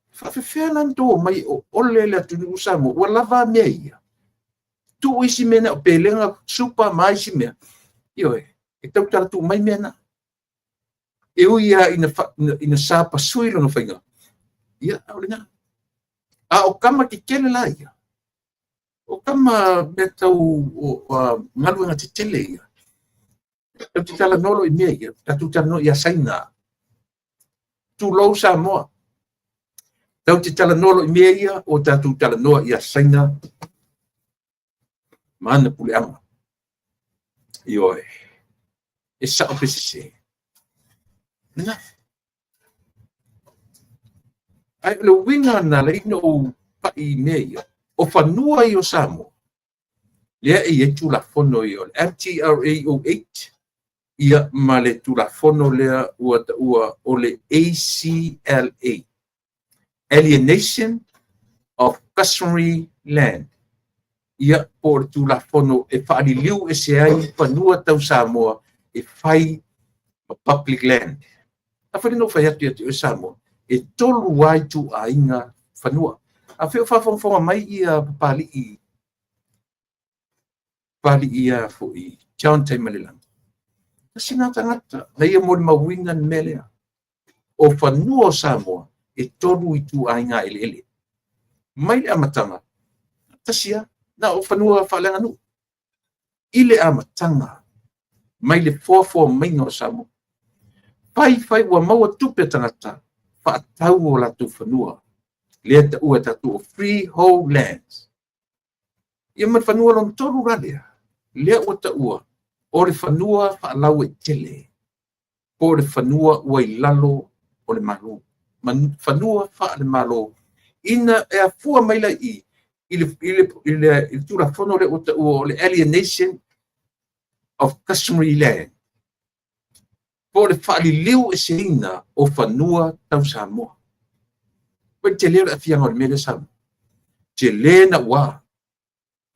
Fa fernando mai olle la tu usamo, wala va meia. Tu isi mena pelenga super mai si me. Io e tutta tu mai mena. E uia ina sapa suilo no fainga. Ia, olina. O kama ki kele la ia. O kama beta o ngaluenga te tele ia. Tau te tala nolo i mea ia. Tatu tala no ia saina. Tu lau sa moa. Tau te tala nolo i mea ia o tatu tala noa ia saina. Mana pule ama. Ioe. E sa o pesese. Nā. Ai le winga na le ino o pa i mea ia. O whanua i o Samoa. Lea i e tulafono i o FTRA08 ia ma le tulafono lea ua o le ACLA. Alienation of Customary Land. Ia po le tulafono e whaariliu e se ai whanua tau Samoa e whai public land. A whanino whai atu o Samoa e tolu ai tu a inga whanua. A feo whawhawhawha mai ia pali ia fo i John Taimalilang. Kasi nga tangata, na ia mo mawingan melea. O whanua o Samoa, e tolu i tu ai ngā ele. Mai le amatanga, tasia, na o whanua whalenga nu. Ile amatanga, mai le fōfō mainga o Samoa. Whai ua maua tupe tangata, whaatau o latu whanua. Lea ta ua tatu o freehold lands. Ia man whanua lon toru ralea. Lea ua ta ua. O le whanua whaalau e tele. O le whanua ua i lalo o le malo. Man whanua wha le malo. Ina e a fua maila i le tura whono le o ta ua o le alienation of customary land. Po le whaali liu e se ina o whanua tau Samoa. Te lea a fianga o le mele Samoa. Te lea na wā.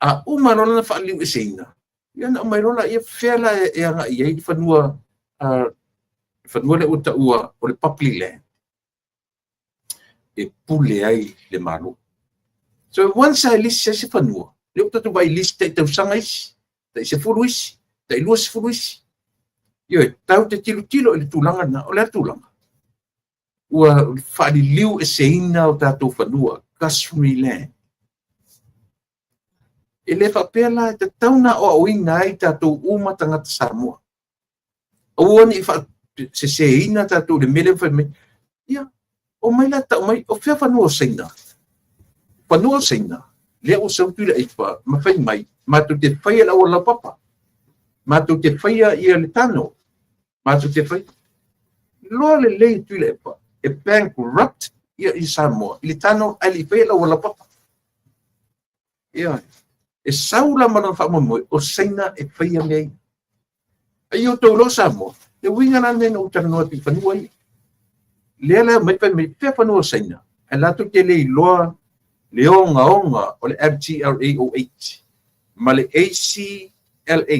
A umarola na whaaliu e seina. Ia na umarola ia whela e anga i ei whanua le o ta ua o le public land. E pule ai le malo. So once I list se whanua. Le o tatu vai list te tau sanga isi. Ta i se furu isi. Ta i lua se furu isi. Ia tau te tilo le tūlanga na o le tūlanga. Ua whaariliu e seina o tātou whanua, customary land. E le whapela e te tauna o auina ai tātou uma tangata Samoa. Ua ni se seina tātou le mele whaime. Ia, o mai la tau mai, o whia whanua o seina. Whanua o seina. le o sau tui ai pa ma fai mai ma tu te fai la o papa ma tu te fai ia le tano ma tu te fai lo le tui le pa e bankrupt ia i Samoa le tano ali fai la o papa ia e saula mana fa mo o saina e fai me ai o to lo Samoa le winga na ne no tano ti fanua le mai pe fanua saina e la tu te le loa le onga o le FGRAOH ma le ACLA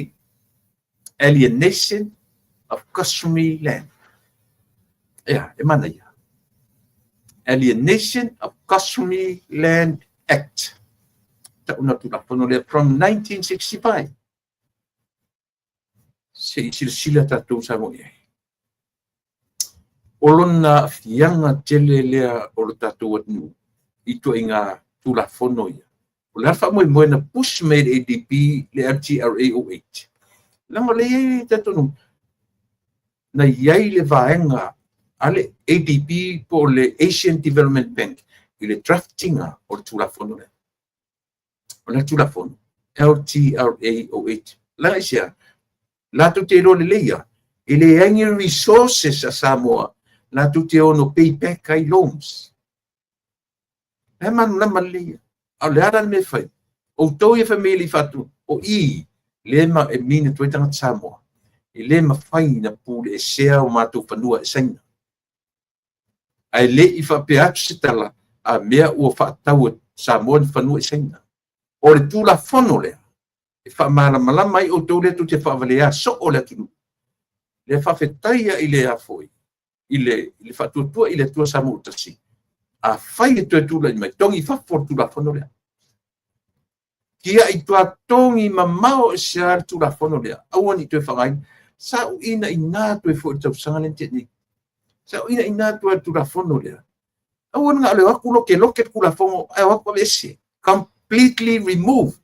Alienation of Customary Land. Yeah, e mana ia. Alienation of Customary Land Act. Ta una tu la fono le from 1965. Se sila tatu sa mo ia. Olona fianga tele lea o le tatu atu ito inga tu la fono ia. O le alfa mo na push made ADP le FGRAOH. Langa le tatu na iai le vaenga ale ADP po le Asian Development Bank i le draftinga o le tulafono le. O le tulafono, LTRAOH. La isia, la tu te lo le leia, i le angi resources a Samoa, la tu te ono payback ai loans. Le manu la malia, au le ara me fai, o tau e family fatu, o i, le ma e mine tuetanga Samoa. I le mawhai na pule e sea o mātou whanua e saina. Ai le i whapeatu se tala a mea ua whaatau sa moa ni whanua e saina. O le tūla whono lea. E whamara malama i o tau le tu te whavalea so o le tunu. Le whawhetaia i le afoi. I le whatuatua i le tua sa mo utasi. A whai e tue tūla i mai tongi whawhor tūla whono lea. Kia i tua tongi mamao e sea tūla whono lea. Awan i tue whangai. Sa ina ina tu e fo tau sangalen teknik. Sa ina ina tu tu la fono le. Awan nga le aku lo ke ku la fono ai wa ese completely removed.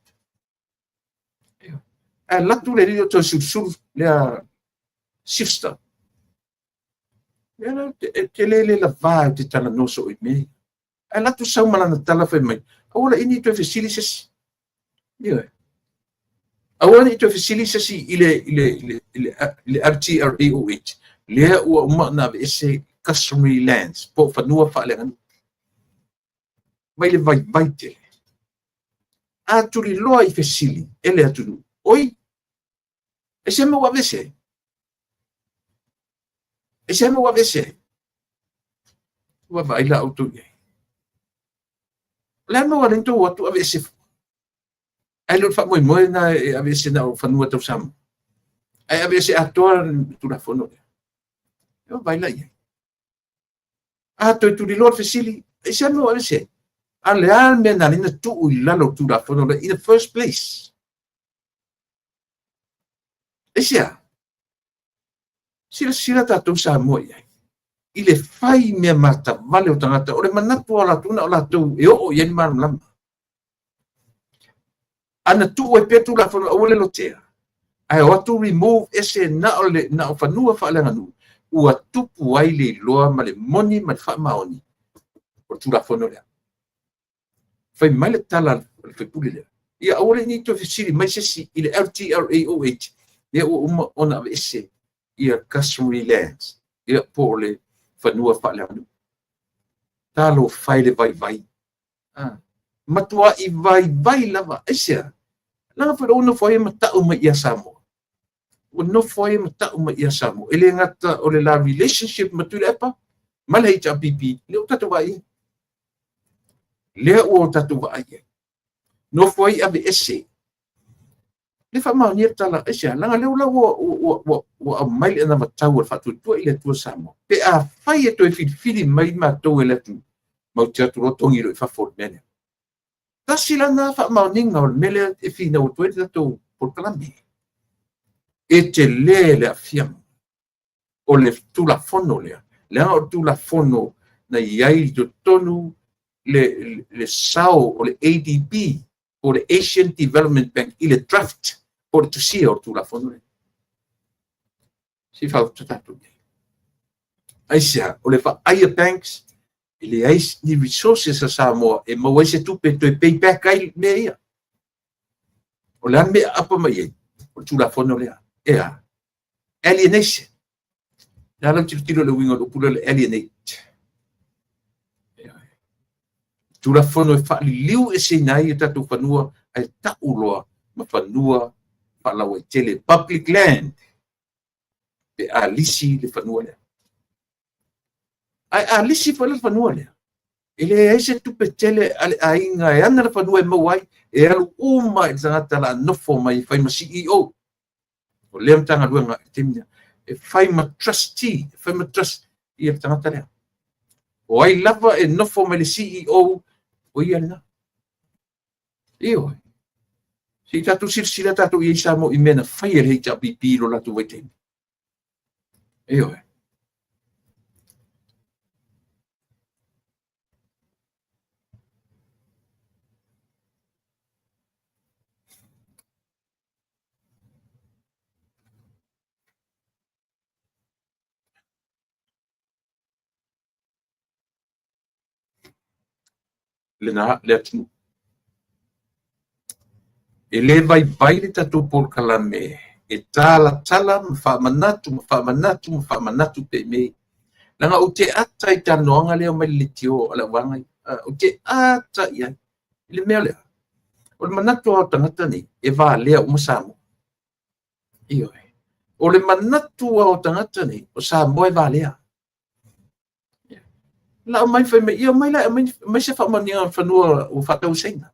La tu le dio to sur le sister. Ya te le la va te tala no so i me. La tu sa mala na tala fe mai. Awala ini tu facilities. Ya. Awan itu facilities ile RTRAOH le o mana ese customary lands po fanua fa le vai le vai te tu li lo i facili ele atu oi ese mo wa vese wa vai la auto la mo wa lento wa tu avese ai lo fa moi na avese na fanua tau sam ai avese ator tu la fono eu vai lá tu li lo facili ese mo avese ale alme na ni tu la lo tu la fono in the first place ese sila tatu sa mo i le fai mea mata vale o tangata o le manatu o la tuna o la tu e o ieni maram lama ana tu e petu la fono o le lotea ai o tu remove ese na o fanua fa le nganu ua tupu ai le loa ma le moni ma le fa maoni o tu la fono le fai mai le tala le fai puli le ia ore ni to fisiri mai sesi i le LTRAOH ia o ona ese ia customary lands ia po le fanua fa le anu talo fai le vai matua i vai lava ese langa fa ono foi mata uma ia samo ono foi mata uma ia samo ele ngata o le la relationship matu le pa malai cha pipi le tatu vai le o tatu vai no foi ave ese le fa mau ni tala ese langa le la o mai na matau fa tu ile tu samo pe a fai e to fili mai matou ele tu mau teatro rotongi lo fa for mene tasila na fa mau ninga o mele e fina o tu to por kalami e te le afiam o le tu la fono le o tu la fono na iai to tonu le sao o le ADB o le Asian Development Bank i le draft o le tusia o tu la fono si fa tatu ai sia o le fa aia banks I le ais ni resources sa Samoa e mau se tupe to pay back ai me ia. O le me apa mai ai. O tula fono le. Ea. Alienation. Ya lo tiro le wingo pula le alienate. Tula fono e fa liu e se nai e tatu fanua ai ta uloa ma fanua fa la we tele public land. Pe alisi le fanua le. Ai alisi fa le fanua le. Ele ai se tupe tele ai nga e ana le fanua e mawai e alu uma e tangata la nofo mai fai ma CEO. O lem tanga luenga timnya. E fai ma trustee, fai ma trust i tangata le. O ai lava e nofo mai le CEO o ia na. Io. Si tatu sila tatu i sa mo i mena fai e hei tapi pilo la tu waiting. Io. Lena le atu. E le vai le tatu por kalame. E tala mfa manatu pe me. Langa o te ata i tanoanga leo mai le tio ala wangai. O te ata ia. Le mea lea. O le manatu au tangata ni e va lea umasamo. Io. O le manatu au tangata ni o sa mo e va lea. La mai fai me ia mai la mai se fa mania fanua o fatau senga.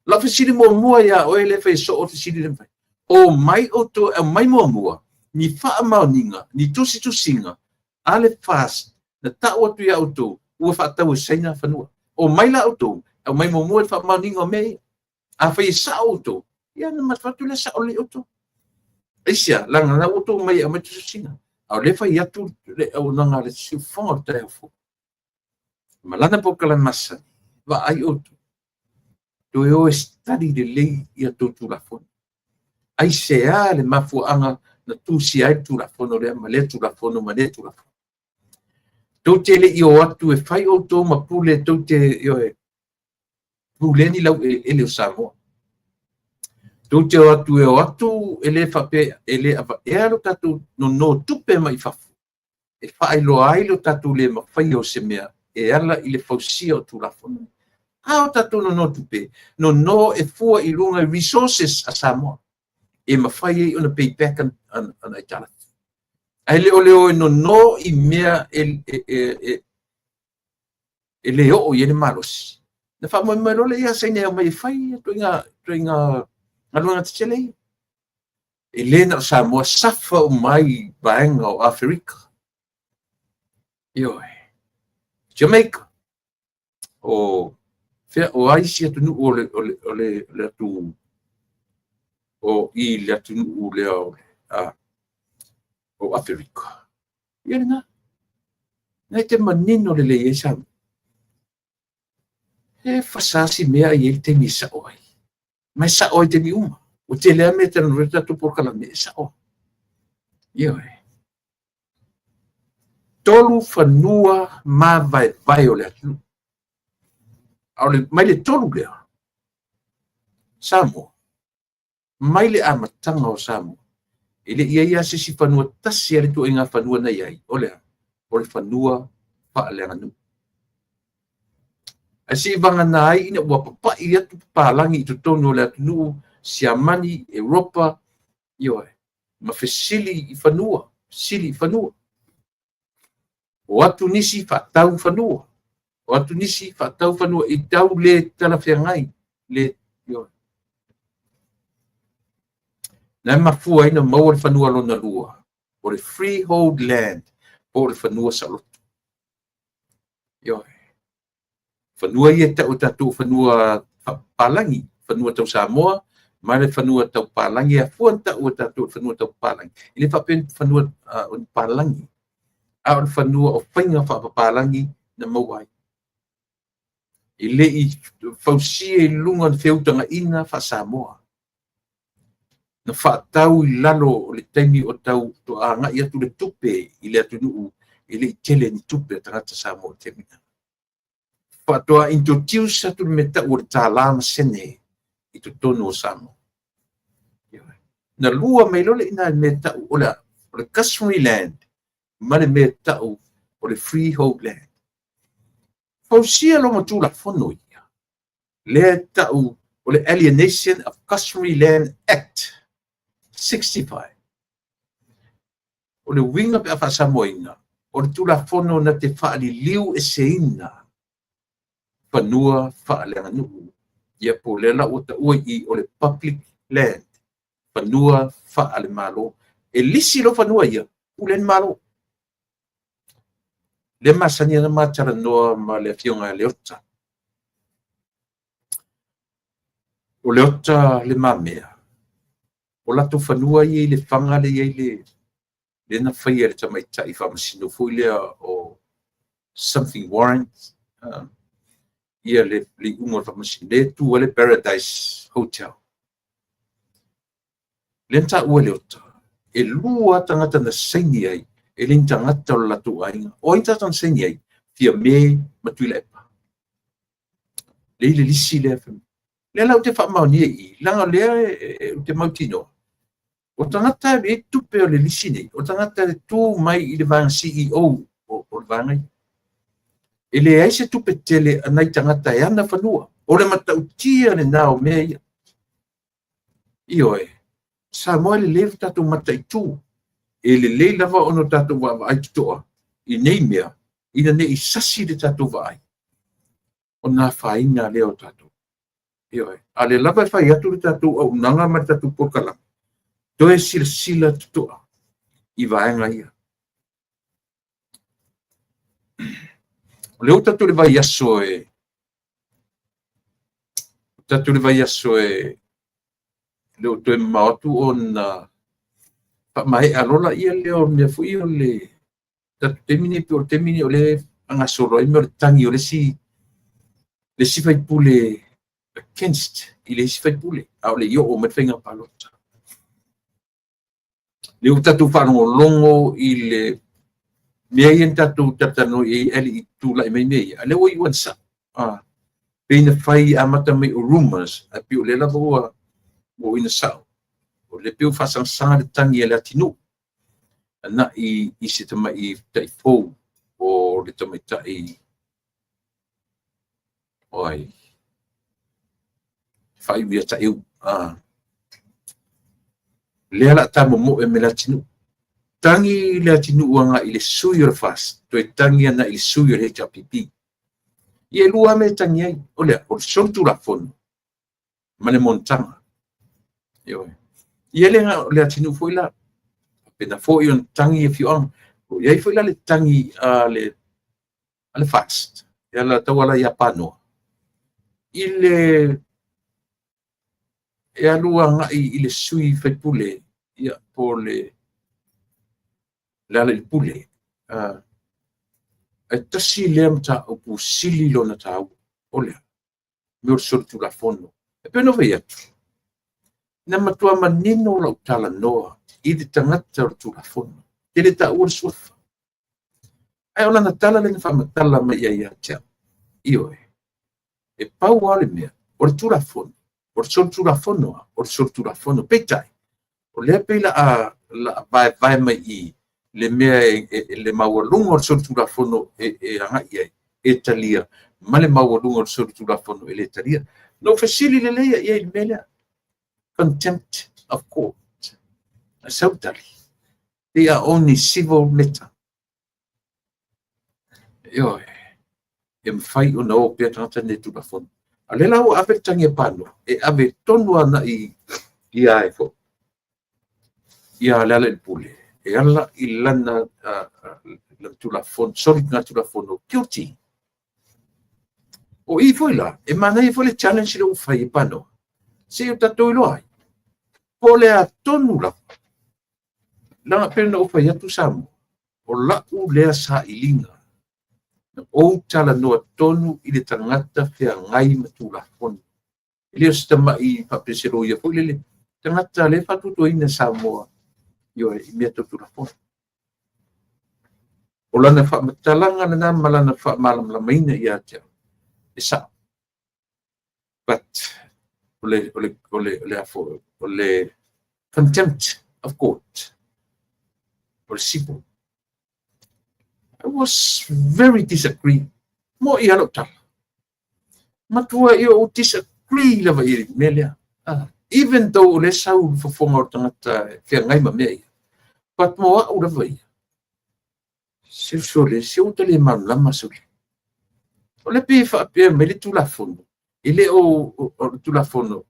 La fisili mo mua ya o ele fai so o fisili le fai. O mai o to mai mo mua ni fa maninga ni tusi singa ale fast na ta o tu ya o to o fatau senga fanua. O mai la o to o mai mo mua fa maninga me a fai sa o to ia na mas fatu le sa o le o to. Isia la na o to mai a tusi singa. O le fai ya tu le o nga le si fo te fo. Malana po kala masa va ai oto to yo study de lei ia to tu la fon ai se ale mafu anga na tu si ai tu la fon le male tu la fon male tu la fon to tele io atu e fai oto ma pule to te yo e pule ni la ele o samo to te atu e atu ele fa pe ele ava e alo tatu no tupe mai fa e fai lo ai lo tatu le ma fai o se mea e ala i le fausia o tu la fon. Ao tatu no tupe, no e fua i lunga resources a Samoa. E mawhai e ona pay back an aitala. Ai leo leo e no i mea e leo o iene malos. Na wha mo mai role ia sei nea mai whai to inga alunga te tele. E lena o Samoa safa o mai baenga o Afrika. Ioe. Jamaica. O ai si atu nu o le atu o i le atu nu le o Afrika. Ia nga. Nai te manino le le esa. E fasasi mea i el te mi sa oi. Mai sa oi te mi uma. O te lea me te nureta tu por kala me sa oi. Ia e. Tolu fanua ma vai o le atu. Aole mai le tolu lea. Samoa. Mai le amatanga o Samoa. Ele ia se si fanua tasi ale tu inga fanua na iai. Olea. Ole fanua pa le anu. Asi vanga na ai ina ua papa i atu palangi i tutono le atu nuu siamani Europa. Ioe. Ma fe sili i fanua. Sili i fanua. O atu nisi fatau fanua. O atu nisi fatau fanua i tau le talawhiangai. Le, ioe. Nai mafua ina maua le fanua lona lua. O le freehold land. O le fanua salotu. Ioe. Fanua ia tau tatu fanua palangi. Fanua tau Samoa. Mai le fanua tau palangi. A fuan tau tatu fanua tau palangi. Ile fapen fanua palangi. A o fanua o whainga whapapalangi na mauai. Ile i fausia i lunga na whiutanga ina wha Samoa. Na whaatau i lalo o le taimi o tau to a ngai atu le tupe i le atu nuu i le i tele ni tupe tangata Samoa temina. Whatoa introduce atu me ta ur tā lama sene i tu tonu o Samoa. Na lua mai lole ina me ta o le customary land, ma le me ta o le freehold land. Fausia lo matula fono ia. Le ta o le Alienation of Customary Land Act 65. O le winga pe afa Samoina, o le tula fono na te whaali liu e seina. Panua whaalenga nuku. Ia po le la o ta ua i o le public land. Panua whaale malo. E lisi lo panua ia, ulen malo. Le masania na matara noa ma le fionga leota. O leota le mamea. O lato whanua i le whangale i le na whaia le tamaita i whamasino fuilea o something warrant. Ia le unga whamasino. Le tu le Paradise Hotel. Le nta ua leota. E lua tangata na sengi ai. E le tangata o lato ainga. O inta tang sengi ai. Fia me matuila epa. Le lisi le FM. Le lau te whamau i. Langa lea te mautino. O tangata e tupe o le lisi nei. O tangata e tu mai i le vanga CEO o le vanga. E le aise tupe tele anai tangata e ana whanua. O le matautia le nao mea ia. Io e. Sa moa le lewe tatu mataitu. E le le lava ono tatu wa ai tutoa. I nei mea. Ina ne i sasi le tatu wa ai. O nā whainga leo tatu. Io e. A le lava whai atu le tatu au nanga ma tatu pokala. Toe sila tutoa. I vaenga ia. Leo tatu le vai aso e. Tatu le vai aso e. Leo toe maotu o na. Mai alola ia leo me fui o le. Tatu temini o le. Angasoro i me o le tangi o le si. Le si fai pule. Against. I le si fai pule. Au le io o me whenga palota. Leo tatu whanongo longo i le. Mea ien tatu tatano i eli i tūla i mei mea. A leo i wansa. Pena whai amata mei o rumors. A piu le lava ua. O ina sao. O le piu whasang sanga le tangi e le atinu. Ana i se tama i tai fōu. O le tama i tai. Oi. Whai wia tai u. Le ala tamo mo e me le atinu. Tangi le atinu uanga i le sui o le fast. Toi tangi ana i le sui o le HRPP. I e lua me tangi ai. O lea, o le sontu la fono. Ma le montanga. Io. I e le atinu foi la. Pena foi on tangi e fioang. O iai foi la le tangi le fast. E ala tawala Japano. I le e alua ngai i le sui fai pule. Ia po le le pule. E tasi lea mta o pu sili lo na tau. O lea. Me o sortu la fono. E peno vei atu. Na matua manino la utala noa. I te tangata o tu la fono. E le ta ua suafa. Ai ola na tala le na whamatala mai ia tia. Io e. E pau ale mea. O le tu la fono. O le sortu la fono. O le sortu la fono. Peitai. O lea peila la vai mai i. Le mea le maualunga o le sortu la fono e anga ia. E talia. Ma le maualunga o le sortu la fono e le talia. No fasili le leia ia i mea. Contempt of court. A sautari. They are only civil matter. Io e mwhai o na o pia tangata ne tu la fono. A le lau ave tangi pano. E ave tonu ana i ai fo. Ia lala il pule. E ala i lana tu la fono. Sorry nga tu la fono. Guilty. O i foi la. E mana i foi le challenge le ufai i pano. Se o tatou ilo ai. Po le a tonu la. Langa pena ufai atu samu. O la u lea sa i linga. O tala noa tonu i le tangata fea ngai matu la fono. Ile o stama i papesero ia foi lele. Tangata le fatuto ina Samoa. Io i mea tutu la fono. O lana wha matalanga na malana wha malam la maina i atia. Isa. But ole contempt of court. Or sipo. I was very disagreed. Mo ihalok tal. Matua iyo disagree lava iri melia. Even though ole sau fafonga tangata fiangai mamei. But mo au lava ia. Sole se utale malama sole. Ole pe fa pe mele tulafono. Ile o tulafono.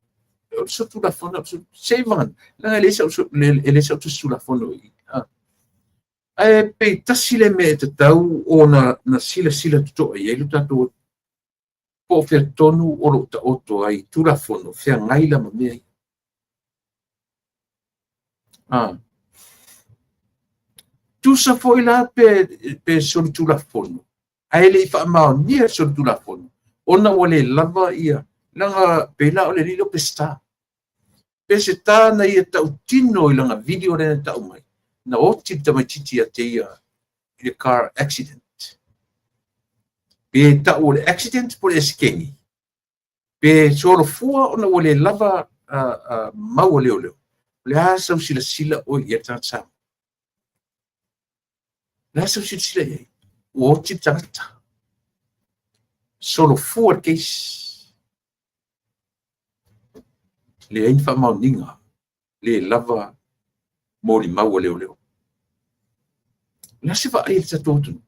So tulafono se man. La ele sa tulafono. Pe tasile me te tau o na sila to ai lu tato po fer tonu o lo ta oto ai tulafono fea ngai la mamei. Tu sa foi la pe sol tulafono. Ai le fa ma ni sol tulafono. Ona wale lava ia langa pela ole lilo pesta. Pesta na ia tau tino i langa video le tau mai. Na o tita mai titi a te ia i car accident. Pe tau le accident po le skeni. Pe solo fua ona wale lava mau leo leo. Le asa sila o ia tata. Le asa sila ia. O tita ngata. Solo fua case. Le ainfa mau ninga. Le lava mori mau leo leo. La sifa ai sa totun.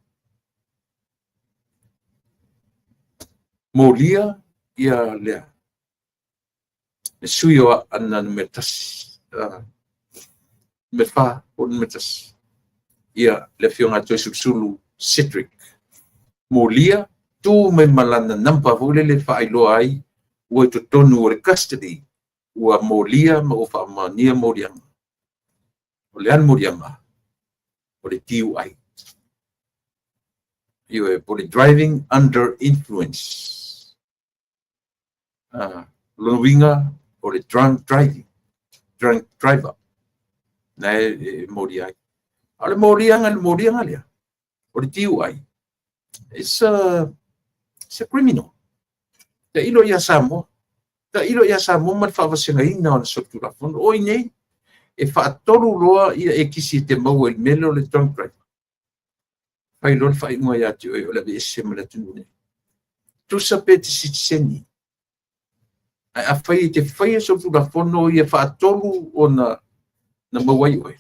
Molia ia lea. Le suyo ana metas. Mefa on metas. Ia le fionga toi subsulu citric. Molia tu me malana nampa vole le fa ilo ai. Ua to tonu o custody. Ua molia ma o fa mania morianga. O le an morianga. O le tiu ai. Iwe po le driving under influence. Lonuinga o le drunk driver. Na mori ai. O le morianga lea. O le tiu ai. It's a criminal. Ta ilo ia samo. Ta ilo ia samo man fa vasenga ina on soktura fon. Oi nei. E fa tolu loa ia e kisi te mau el melo le drunk driver. Fai lor fai ngoa ia te o la vese mala tunune. Tu sape te sitseni. A fai te fai soktura fon ia fa tolu o na mawai oi.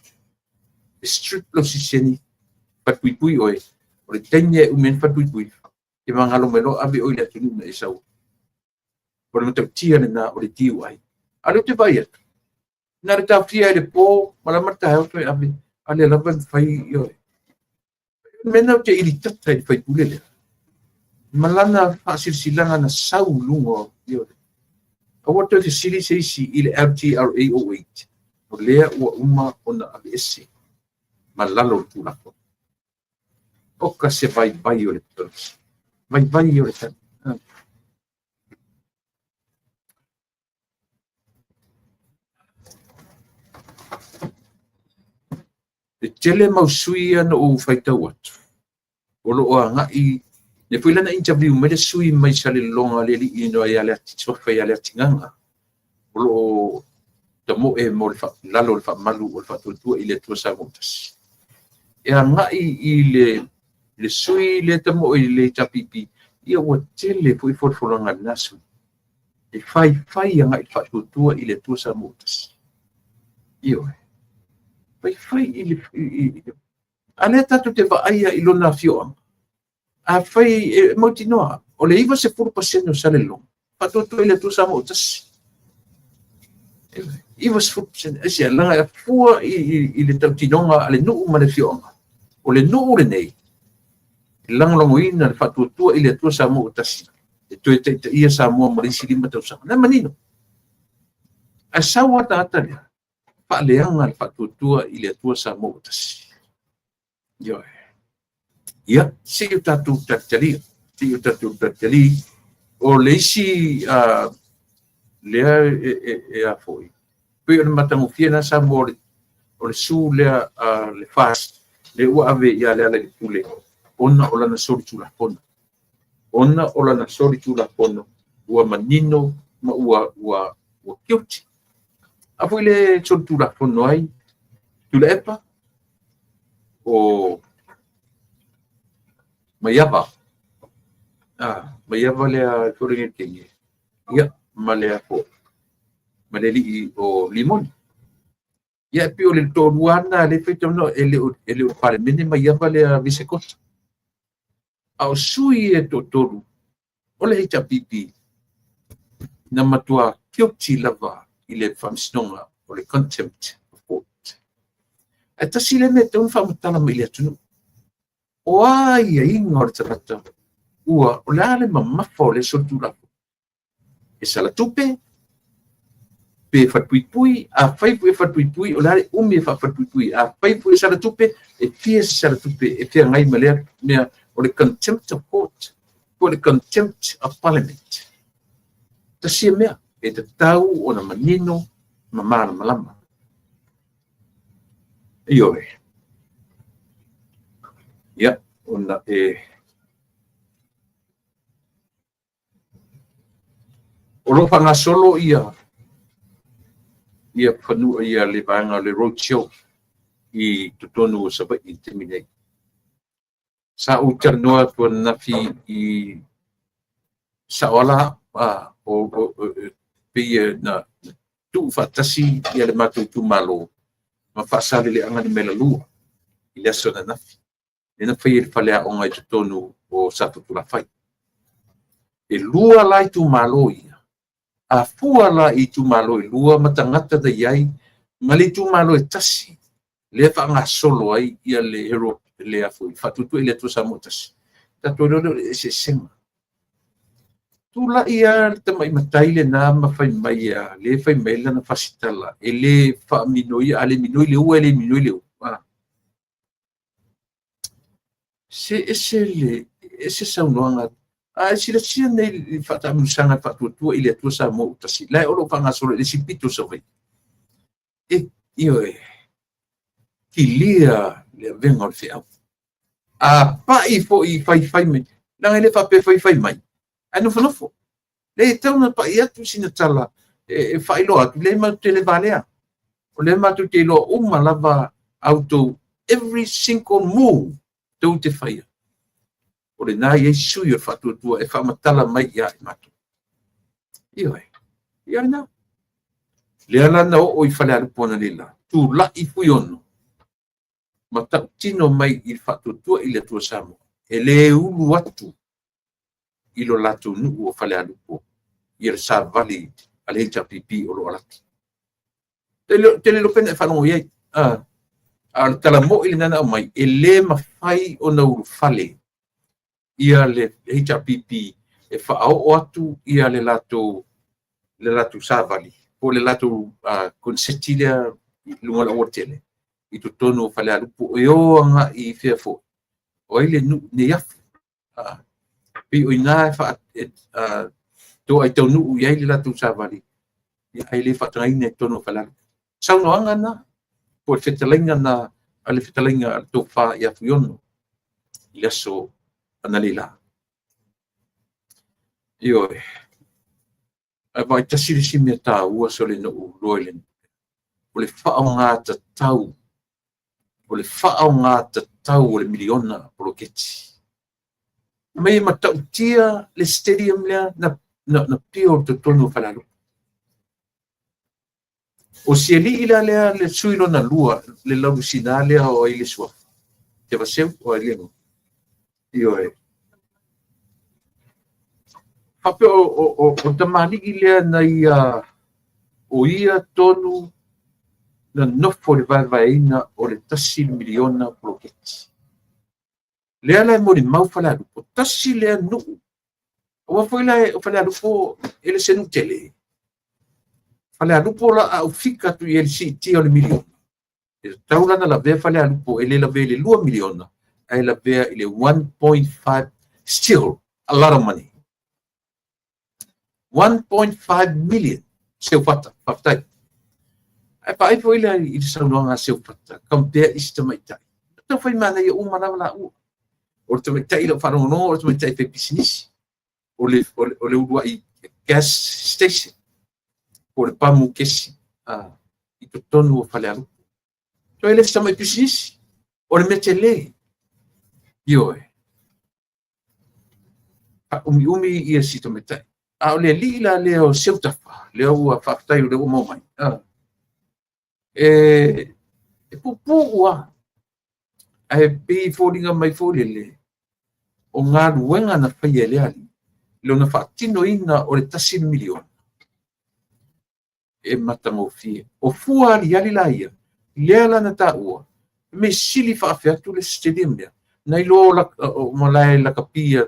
Strip lo sitseni. Patui oi. O le tenye umen patui. E mangalo melo ave oi la tunune e sau. O le matautia na o le tiu ai. Alo te vai atu. Nare tau tia ele po, malamata hau toi ave, ale lavan fai yo. Mena o te iri tata i fai pulele. Malana fasilsilanga na sau lungo yo. Awato te siri seisi ile LTRA 08. O lea ua uma ona ave ese. Malalo tulako. Oka se vai o le tons. Vai o le tans. E tele mausui ana o faitau atu. O loo a ngai, ne fui lana interview me le sui mai sale longa le li ino ai ale ati sofa ale ati nganga. O loo tamo e mo lalo le fa malu o le fa tuatua i le tua sa motas. E a ngai i le sui le tamo i le tapipi, ia ua tele fui forfolanga nasu. E fai a ngai fa tuatua i le tua sa motas. Io fai ale tatu te vaia i lona fioanga. A fai mautinoa. O le iwa se 4% o sale long. Patoto i le tu sa motas. Iwa se 4%. Esi a langa e fua i le tautinonga ale nuu ma le fioanga. O le nuu le nei. I langa longo ina le fatuatua i le tu sa motas. E tue te ia sa mua marisi lima tau sa. Na manino. A sawa ta atalea. Paleanga le fatuatua i le tua sa motas. Yo. Ia, se o tatu tatali. Se o tatu tatali. O leisi lea e a foi. Poi o le matangu fiena sa mo o le su lea le fast. Le ua ave ia lea le pule. Ona o lana sori tula pona. ona o lana soli tulapono ua manino ma ua kiuti. Afu le soli tulapono ai tula epa o maiava. Maiava lea koringa kengi. Ia, ma lea po. Ma le li o limoni. Ia pio le toruana le feitono ele o pare mene maiava lea visekota. Au sui e totoru. O le heita pipi. Na matua kioti lava i le whamsinonga o le contempt of court. E tasi le me te un whamatala mai le atunu. O ai a inga o le tarata. Ua o le ale mamafa o le soturako. E salatupe, pe whatuipui, a whaipu e whatuipui, o le ale umi e whatuipui, a whaipu e salatupe, e fia salatupe, e fia ngai malea mea o le contempt of court, o le contempt of parliament. Tasia mea, e te tau o na manino, mamana malama. Ioe. Ia, ona o lo whanga solo ia whanua ia le vanga le roadshow i tutonu o saba intimidate. Sa utar noa tua nafi i sa wala o pia na tu fatasi ia le matu tu malo ma fasale le anga ni mela lua i le aso na nafi. E na whai e whalea o ngai tutonu o sato tula whai. E lua lai tu malo ia. A fua la i tu malo i lua matangata da iai ma le tu malo e tasi le whanga solo ai ia le hero le afu i whatutu i le tu samo tasi tato lolo e se sema tu la ia te mai matai le na ma whai mai le whai mai lana whasitala e le wha minoi a le minoi le ua e le minoi le ua se saunoanga sila sia nei fata musanga fatu ile tu sa mo tasi lai olo fanga solo le sipito so vai io kilia le venga o fea pa i fo i fai me na ele fa pe fai mai ano fo le tau na pa ia tu sina tala fai lo atu le ma te le valea o le ma tu te lo lava auto every single move tu te fai o le nā iei sui o whatuatua e whamatala mai ia i matu. Ia nā. Lea lana o i whale arupona lila. Tu la i fui ono. Ma tau tino mai i whatuatua i le tua samo. E le ulu atu i lo latu nuu o whale arupo. I le sa vali a le heita pipi o lo alati. Te le lopena e whanongo iei. A tala mo i le nana o mai. E le mawhai o na uru whale. Ia le HRPP e whaao atu ia le lato savali o le lato konsetilia lunga la otele i to tono whale alupu e o anga i whiafo o ile ne iafu pi o ina to ai tau nuu ia le lato savali ia ile whatangaine tono whale alupu sauno anga na po e whetalainga na ale whetalainga to wha iafu iono ile aso analila. Ioe. Vai tasiri si mea tā ua so le no uloilen. O le whaau ngā tatau. O le whaau ngā tatau o le miliona poloketi. Mai matau tia le stadium lea na pio to tonu whalaru. O si li ila lea le suilo na lua le lau sina lea o ile sua. Te vaseu o ile. Ioe. Hape o tamani ilea na ia o ia tonu na nofo le vaevaeina o le tasi miliona poloketi. Lea lai mo ni mau whalarupo, tasi lea nuu. O wafoi lai o whalarupo ele senu tele. Whalarupo la au fika tu i ele si tia o le miliona. E taulana la vea whalarupo ele la vea le 2 miliona. Ai la vea ile 1.5, still a lot of money. 1.5 million seu fata, fatai. Ai pa ai foi lá i saunoanga seu fata, compare ista mai tai. Então foi mana ia uma na u. O te mai tai lo farongo, o te mai tai pe business. o le urua i gas station o le pamu kesi i totonu o falealupu so ele sama i pisisi o le metele ioe umi ia sitometai o le lila le o seutafa le ua whaktai o le ua maumai e pupu ua e pi fōringa mai fōrele o ngā ruenga na whaia le ali lo na whaatino ina o le tasi milion e matango fie o fua ali la ia lea lana ta ua me sili whaafeatu le stadium lea na ilo o malai la kapia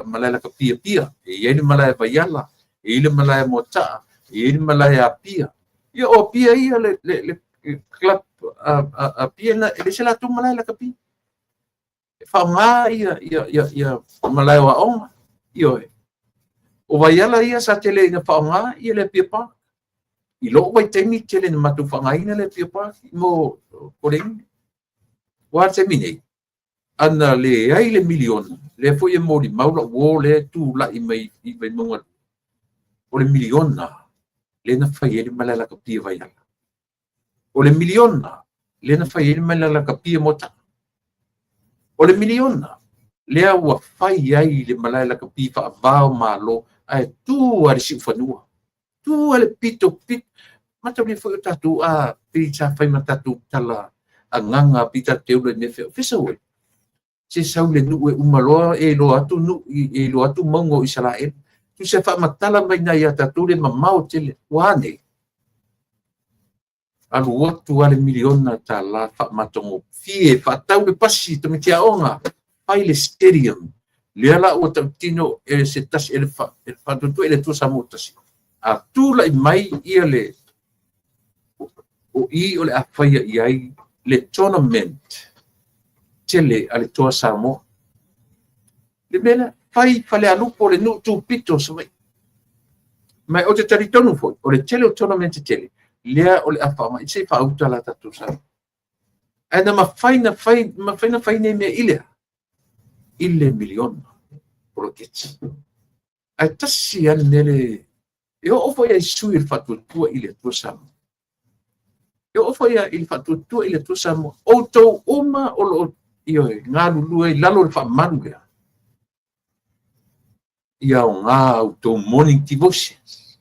malai la kapia pia e iele malai vaiala e ile malai mota e ile malai a pia ia o pia ia le club a pia na ele se la tu malai la kapia whaonga ia malai wa onga ioe o vaiala ia sa tele ina whaonga ia le pia pa i lo wai temi tele na matu whaonga ina le pia pa mo koreng wa te mine ana le ai le milion le foi e mori maula wo le tu la i mai monga o le milion na le na fai ele malai la kapia vaiala o le milion na le na fai ele malai la kapia mota o le miliona lea ua fai ai le malai la kapi whaavao malo ai tu ari si ufanua tu ale pito matau le foi o tatu pita fai matatu tala a nganga pita teule nefe fesa ue se sau le nu e umaloa e lo atu mongo Israel tu se wha matala mai na ia tatu le mamao tele wane alu watu ale miliona ta la fa matongo fie fa tau le pasi to me tia onga pai le stadium le ala o tino e se tas ele fa tu ele tu sa mutasi a tu la mai ia le o i ole a faia i le tournament tele ale to sa mo le bela fai fale alu por le no tu pito so mai o te taritonu foi o le tele o tournament tele lea o le afama i se whauta la tatu sa. Ana ma whaina ne mea ile milion o kits. Ai tasi ane nele, e o ofo ia i sui il whatutua ile tua sama. E o ofo ia il whatutua ile tua sama, o tau uma o lo ioe, ngā lulua i lalo le whamanu lea. Ia o ngā o tau morning devotions.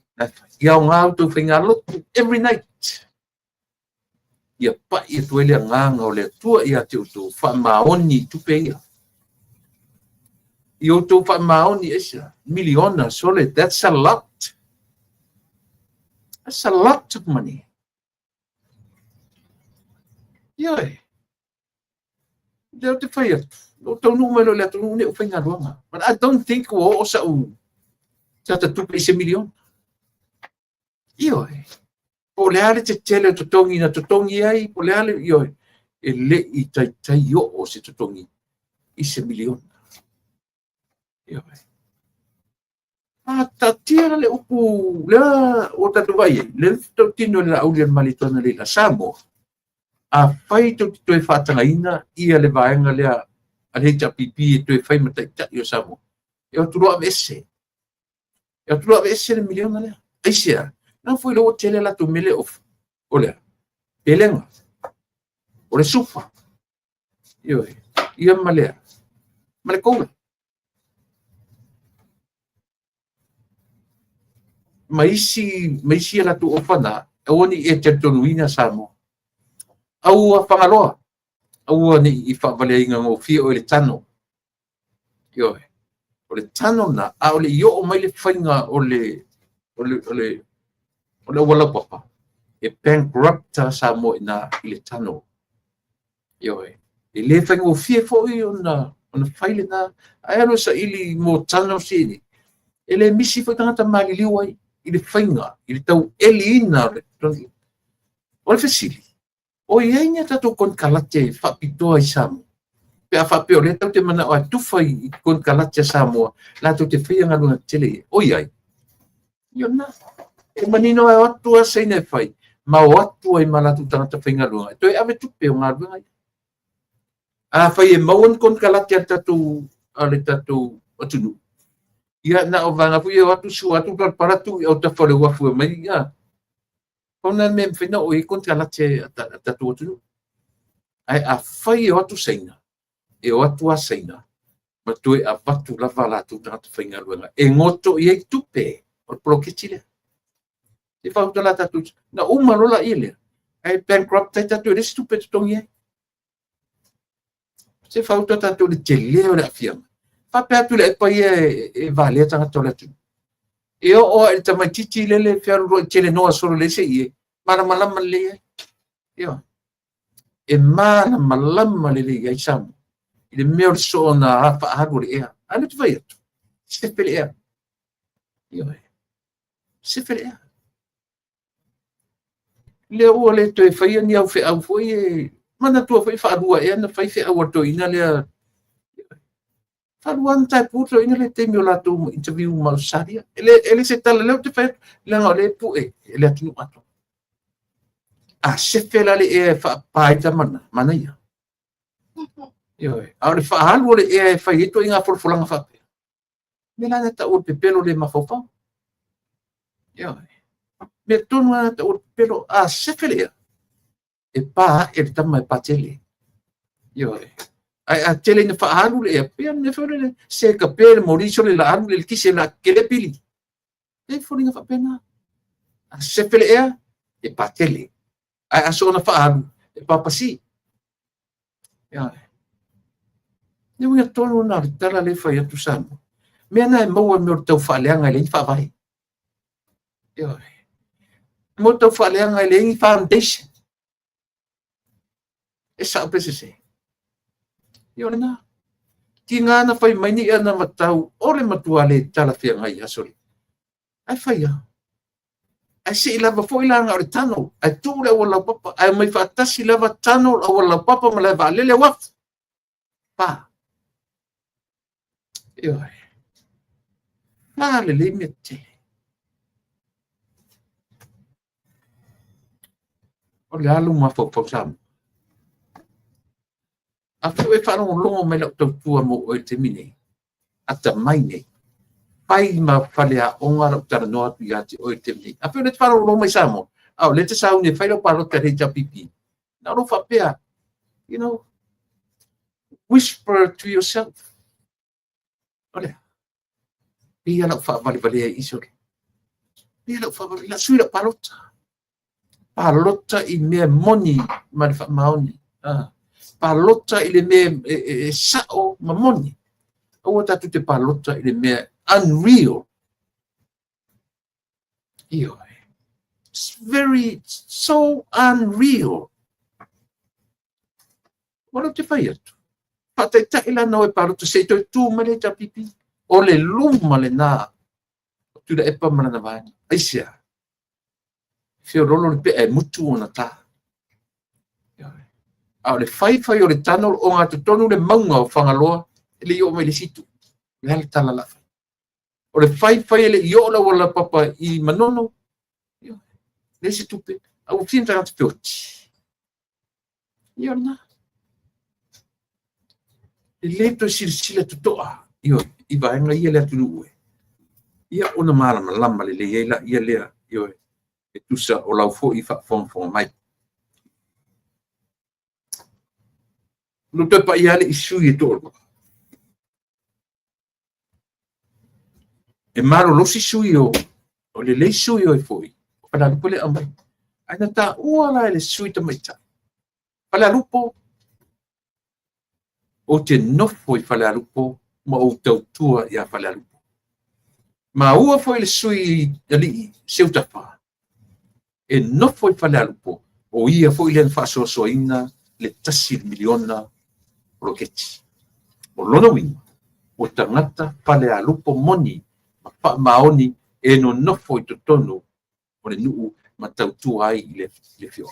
Ia o ngā auto whainga lotu every night. Ia pa ia tuele a nganga o le tua ia te uto whamaoni tupe ia. Ia uto whamaoni esa miliona sole, that's a lot. That's a lot of money. Ia Deo te whai atu. O tau numero le atu ne o whainga ruanga. But I don't think o sa u tata tupe ise miliona. Ioe. O le ale te tele totongi na totongi ai, o le ale ioe. E le i tai o se totongi. I se miliona. Ioe. Ta tira le upu, le o tatu vai, le tau tino le aulia malitona le la Samoa. A whai tau te toe whātanga ina, ia le vaenga lea, a le ta pipi e toe whai matai tai o Samoa. E o turua vese. E o turua vese le miliona lea. Aisea. Não foi lo tele la tu mele of. Olha. Pelenga. Ole sufa. Ioe. Ia malea. Male koula. Maisi la tu ofana. Oni e te tonuina samo. Au a whangaloa. Au ni I whawale inga ngō fia o le tano. Ioe. O le tano na. A ole io o mai le whainga o le wala papa. E bankrupta sa mo na ile tano. Ioe. E le whainga o fia fo I ona whaile na. Aero sa ili mo tano sini. E le misi fo tangata mali liwai. Ile whainga. Ile tau eli ina. O le fesili. O iainia tatu kon kalate whapitoa I Samoa. Pe a whapeo le tau te mana o a tufai kon kalate Samoa. La tau te whianga lunga tele. O iai. Iona. E manino e atua sei ne whai. Ma o atua I malatu tangata whainga lunga. Toi ave tupe o ngā lunga. A whai e mauan kon kalate a tatu, a le tatu atunu. ia na o vanga fu ia watu su watu para tu o ta fole wa fu mai ia ona me fina o i kontra la te ta tu ai a fai o tu seina e o tu a seina ma tu a vatu la vala tu ta fainga luenga e ngoto i tupe o prokitile e fa la ta tu na uma lola ile ai bankrupt ta tu res tupe tongi se fa ta tu le tele o la fiam fa pe tu le pa e vale ta to la tu e o e ta titi le fiar ro tele no solo le se e mala le io e mana malama le ai sam ile meo so na fa agore e ana tu vai se pele e io se pele e le o le to e fai ni au foi mana tu foi fa rua e na fai fe au to ina le fa rua ta puto ina le te mio la tu interview ma saria ele se tala le te fai le no le pu e le atu ato a se pele le e fa pai ta mana ia io a le fa halu le e fai to inga for fulanga fa me la ta o pe pelo le mafofa io me tonu ana ta o pelo a se pele e pa e tama e patele io ai a tele ne fa halu le pe ne fa le se ka pe moriso le la halu le kise la kele pili e foringa fa pena a se pele e patele ai a so na fa halu e pa pasi io ni wi tonu na tala le fa ya tu sano me na mo me tau fa le anga le fa vai io mo tau fa le anga le foundation e sa pe se io na ki nga na fai mai ni ana matau ore matua le tala fia ngai asori ai fai ya ai se lava foi la nga tano ai tu le wala papa ai mai fa tasi lava tano wala papa ma lava le wa pa io le limite o le alu ma fo sam a fu e fa no longo me lo tu mo o te mini ata mai nei pai ma fale a onga lo tara no atu ya te o te mini a fu le fa no longo mai samo au le te sau ne fa lo palo te reja pipi na ro fa pea you know whisper to yourself ole pia lo fa vale iso pia lo fa vale la sui la palota i me moni ma fa maoni palota i le me sao mamoni o tatu te palota i le me unreal io it's very so unreal wala te fai atu pata i taila no e palota se to tu mele ta pipi o le luma le na tu da epa mana na vai aisia fio rolo le pe e mutu ona ta au le fai o le tano o ngā tonu le maunga o whangaloa e le i o mai le situ le hale tala la o le fai le i o la wala papa i manono le se tupe au finta ngā te pioti i o na le leto sirsila tutoa i vaenga ia le atu nuue ia ona marama lama le le ia lea e tusa o lau fo i whafonga mai no te pa ia le isu i tolo e maro lo si sui o le sui o e foi para lupo le amai ana ta ua la le sui ta mai ta para lupo o te nofo i fale lupo ma o tau tua ia fale lupo ma ua foi le sui ali seu tapa e nofo i fale lupo o ia foi le faso soina le tasi miliona roketi o lona winga o tangata fale lupo moni pa maoni e no nofo i tonu o le nuu ma tau tua ai le fio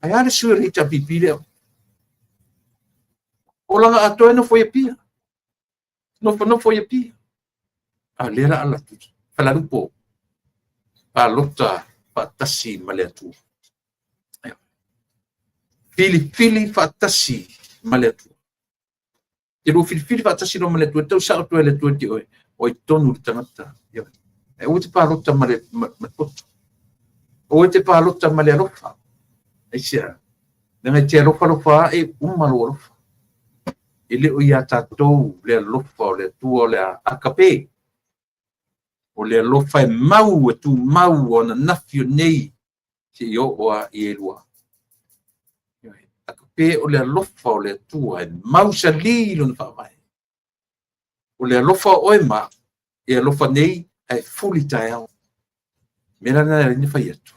ai ale sui rita pipile o langa atoe no foi pia no foi pia a lera ala tu fala lupo a lota fatasi maletu fili fatasi maletu e ro fili fatasi no maletu tau sa to le tu ti o i tonu le tangata. E o te pālota ma le poto. O te pālota ma le alofa. E sia. Nanga te alofa e umalo alofa. E le o ia tātou le alofa o le tua o le akape. O le alofa e mau e tu mau o na nafio nei te i oa i e lua. Akape o le alofa o le tua e mau sa lilo na whamai. O le alofa o e ma e alofa nei e fuli tae au. Mera na rini whai atu.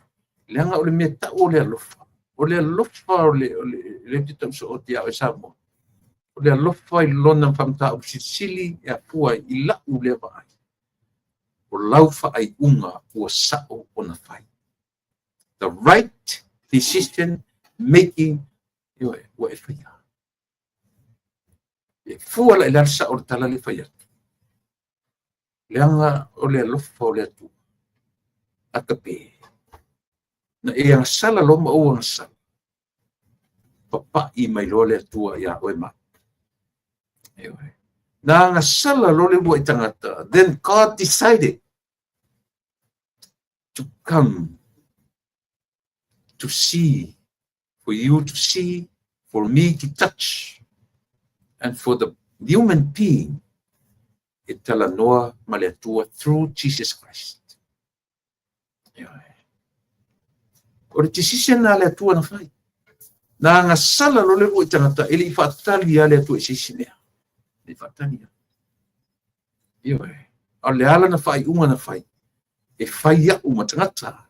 Leanga o le mea tau o le alofa. O le alofa o le te tau so o te au e Samoa. O le alofa i lona whamta o sisili e a pua i lau le vai. O laufa ai unga ua sao o na whai. The right decision making ua e whai a. E fua la ilarsa o le tala le whai atu. Leanga o le alofa o le atu. Akape. Na e ang sala loma o ang sala. Papa i mai lo le atua ia o e ma. Na ang sala lo le ua i tangata. Then God decided to come to see, for you to see, for me to touch, and for the human being e tala noa ma le atua through Jesus Christ. O le tisise na le atua na whai. Na nga sala lo le ua i tangata ele i whaatali a le atua i sisi mea. Le whaatali a. O le ala na whai unga na whai. E whai a uma tangata.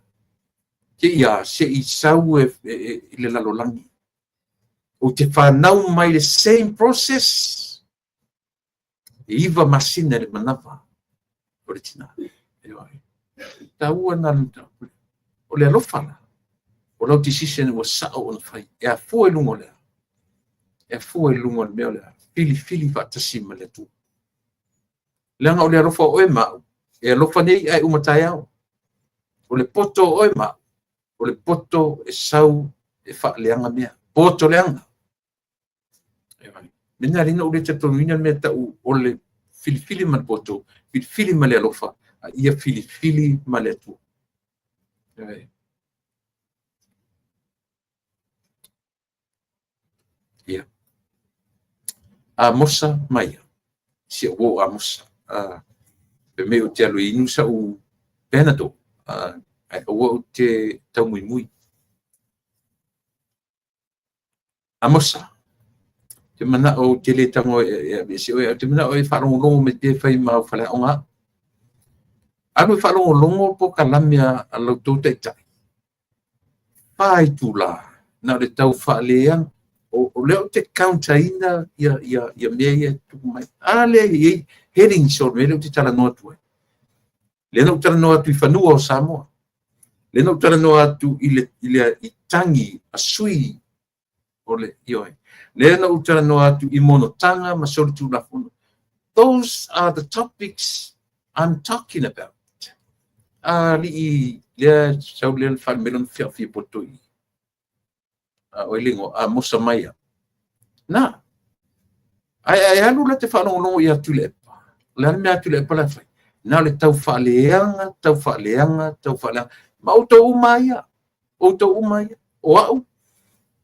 Ke ia se i sau e le lalolangi. O te whanau mai le same process. E iwa masina le manawa. O le tina. Ta ua na luta. O le alofana. O lau tisise wa sao o na whai. E a fua e lungo lea. E a fua e lungo le mea lea. Fili whaatasi ma le tu. Leanga o le alofa o e mau. E alofa nei ai umatai au. O le poto o e mau. O le poto e sau e wha leanga mea. Poto leanga. Nena rina o le te tonuina mea tau o le fili ma le poto. Fili ma le alofa. Ia fili ma le tu. Ia. A mosa mai. Si o a mosa. Pe me o te alo inu sa u penato. O te tau mui. A mosa. Te mana o te le tango te mana o e wharongo me te whai mau whale onga. Anu wharongo longo po ka lamia a lau tau teitai. Pai tu la. Na le tau whaaleang. O leo te countaina ia mea ia tuku mai. Ale i heading short me leo te tala noa tu. Le no tala noa tu i whanua o Samoa. Le no tala noa tu i tangi a sui o le ioi. Le no tala noa tu i monotanga ma sori tu la fono. Those are the topics I'm talking about. Li i le sau le whan melon whiawhi potoi. O ilingo a mosa mai. Na. Ai anu la te whanongo i atu le epa. Le anu me atu le epa la whai. Na le tau whaaleanga. Ma o tau umaia. O au.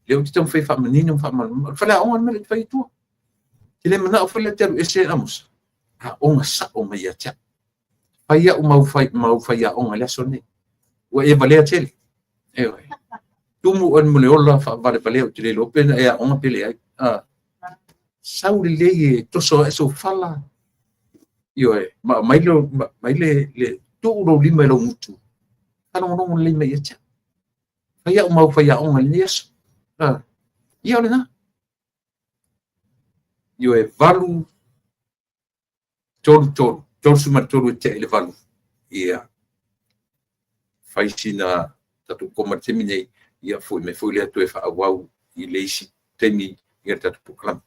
Leo te tau whai whamanini whamanini. Whala ongan me le whai tua. Te le mana o whala te aru ese amusa. Ha onga sa o mai a tia. Whai a mau whai a onga lea sone. Ua e valea tele. Ewe. Tumu an mune ola whare valea o te le lopena e a onga pele ai. Sau le lei toso e so fala. Ioe, mai le tuuro lima lo mutu. Kano no le mai acha. Faya o mau faya o ngali yeso. Ia le na. Ioe valu tolu suma tolu te le valu. Ia. Faisina tatu koma temine ia foi me foi le atu e fa wau I leisi temi ia tatu puklam.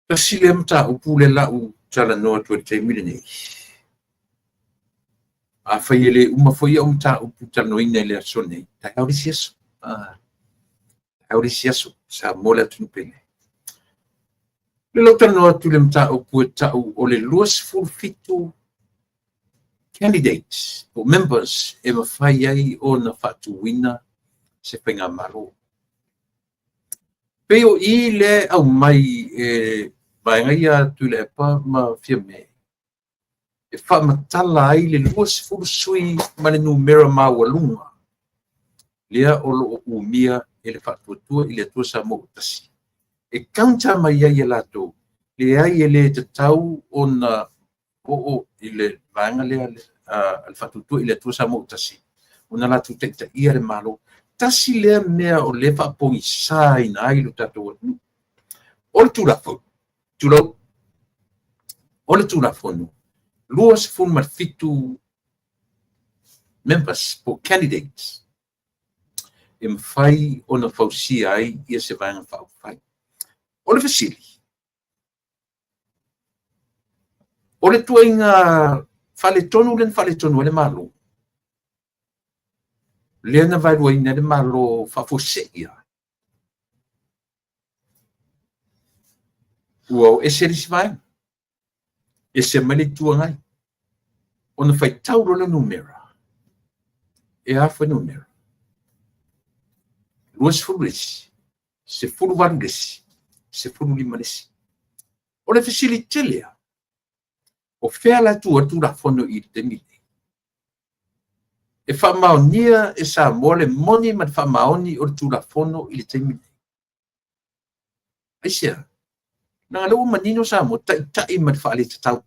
Tasile mta upule la u tala noa tu te milene. A fayele uma foi mta uputa no ina le sone. Ta aurisiaso. Aurisiaso sa mola tunpele. Le lokta noa tu le mta uputa o le luas fulfitu candidates or members e mafai ai o na fatu wina se penga malo. Peo I le au mai vaenga ia tu le pa ma fia me. E wha matala ai le luas furusui ma le numera ma walunga. Lea o lo umia e le whatuatua I le tua sa mo utasi. E kaunta mai ai e lato, le ai e le te tau o na o I le vaenga lea al whatuatua I le tua sa mo utasi. O na lato te ia le malo. Tasi lea mea o le whapongi sa ina ai lo tato atu. O le tūrafo, tūrau, o le tūrafo no, luas fun marfitu members po candidates, e mwhai o na whausia ai ia se vaenga whauwhai. O le fasili, o le tuainga whale tonu le malo, lea na vai ruaina le malo whafosea. Ua o ese risi vai, ese mele tua ngai, o na whai tauro le numera, e awha numera. Luas furu risi, se furu waru risi, se furu lima risi. O le fasili telea, o whea la tua tura whono I te mili. E whamaonia e sa mole moni man whamaoni o le tura whono I le te mili. Aisia, nanga leo manino sa mo tai man whaale te tau.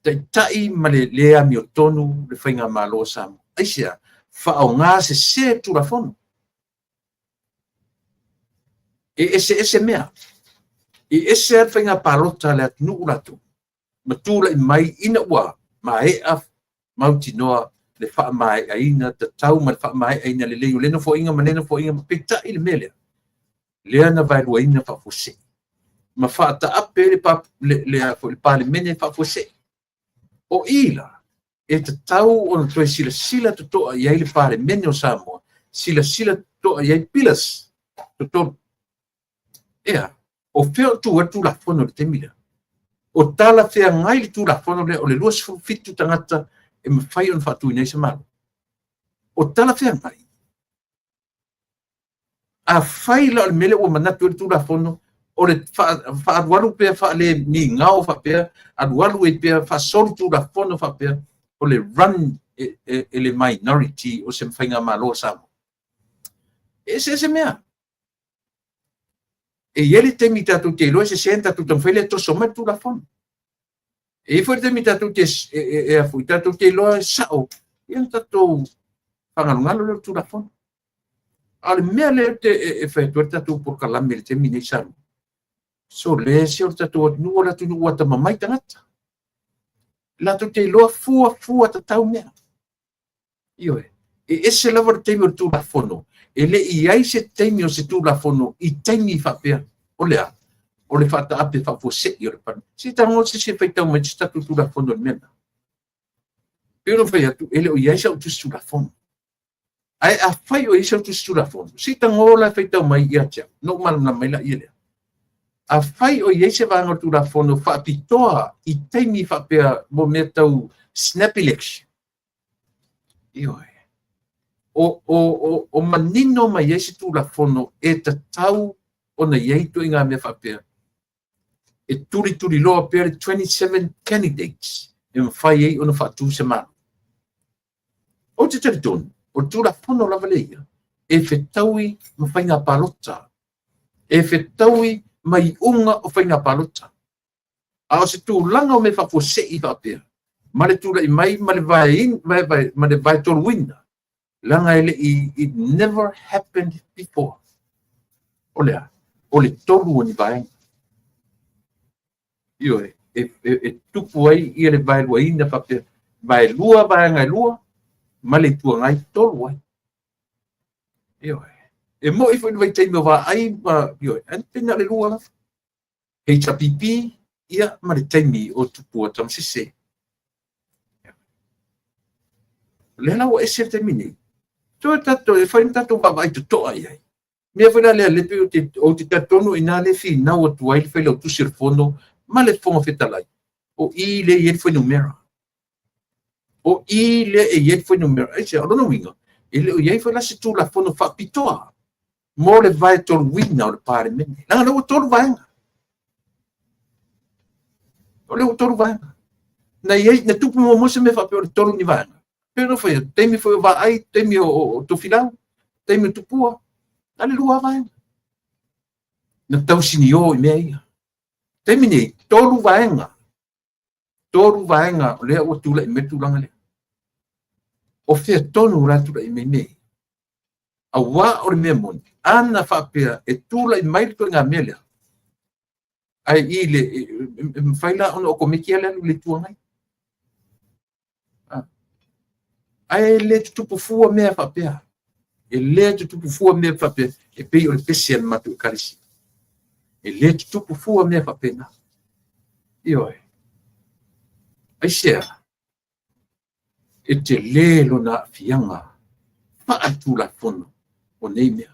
Tai ma le lea mi o tonu le whainga malo sa mo. Aisia, whao ngā se tura whono. E ese mea. E ese at whainga palota le at nuu ratu. Matula I mai ina ua, ma e af, mauti noa, le wha mai aina, te tau ma wha mai aina le leo, lena fo inga, ma pita I le mele. Lea na vai rua ina wha fose. Ma wha ta ape le pale mene wha fose. O ila, e te tau o na toi sila to toa iai le pale mene o Samoa, sila toa iai pilas, to toa. Ea, o feo tu atu la fono le temila. O tala fea ngai le tūra whono le o le luas fitu tangata e mawhai on whatu I nei sa malo. O tala fea ngai. A whai la o le mele o manatu le tūra whono o le whaaruaru pia wha le mi ngao wha pia, aruaru e pia wha sori tūra whono wha pia o le run e le minority o se mwhainga malo samo. E se mea. E iele te mi tatu te loa se senta tu tamwhele to soma tu la fon. E foi te mi tatu te e a fui tatu te loa sao. Ian tatu whangarungalo le tu la fon. Ale mea le te e whai tu tatu por kalame le te mi nei saru. So le se o tatu at nua la tu nua ta mamai tangata. La tu te loa fua ta tau mea. Ioe. E ese lava te mi o tu la fono. E le iai se teimi o se tu la fono I teimi whapea o lea o le whata ape whapose I o le panu si tango se whaitau mai te tatu tu la fono le mena pero whai atu ele o iai sa o tu la fono ai a whai o isa o tu la fono si tango la whaitau mai I atia no maluna mai la I lea a whai o iai se wanga tu la fono whapitoa I teimi whapea mo mea tau snap election Ioe o manino mai ese tu la fono e te tau o na yeito inga me whapea. E turi loa pere 27 candidates e mwhai ei o na whatu se manu. O te teritonu, o tu la fono la valeia, e whetaui ma whainga palota. E whetaui mai unga o whainga palota. A o se tu langa o me whapose I whapea. Ma le tūra I mai, ma le vai tolu wina. Langa ele it never happened before. Olea, ole tolu o ni vai. Ioe, e tupu ai I le vai lua ina whapea. Vai lua, vai ngai lua, ma le tua ngai tolu ai. Ioe, e mo I fwoi vai teime wa ai, ioe, an pena le lua la. hei tapipi ia ma le taimi o tupua tamasese. Le la o ese taimi nei. Toi tato e fai tato baba i to ai ai. Mea whera lea lepe o te tatono ina le fi na o tuai le whai lau tusir fono ma le fonga whetalai. O i le iet whai numera. O i le e iet whai numera. Ai se arono winga. E le o iei whai lasi tū la fono whapitoa. Mo le vai tolu wina o le pare mene. Nanga lau tolu vaenga. O le o tolu vaenga. Na iei, na tupu mo mose me whape o le tolu ni vaenga. Pero whai, teimi whai wa ai, teimi o tofilau, teimi o tupua. Ale lua vaenga. Na tau sini o i mea ia. Teimi nei, tolu vaenga. Tolu vaenga o lea o tula i metu langa lea. O whea tonu ratu la i mei mei. A wā o le mea moni. Ana whapea e tula i mairitu ngā mea lea. Ai i le, mwhaila ono o komiki alea le tuangai. Ai le tutupu fua mea whapea. E le tutupu fua mea whapea. E pei o le pesi an matu karisi. E le tutupu fua mea whapea na. Ioi. Ai sea. E te lelo na fianga. Whaatu la fono. O nei mea.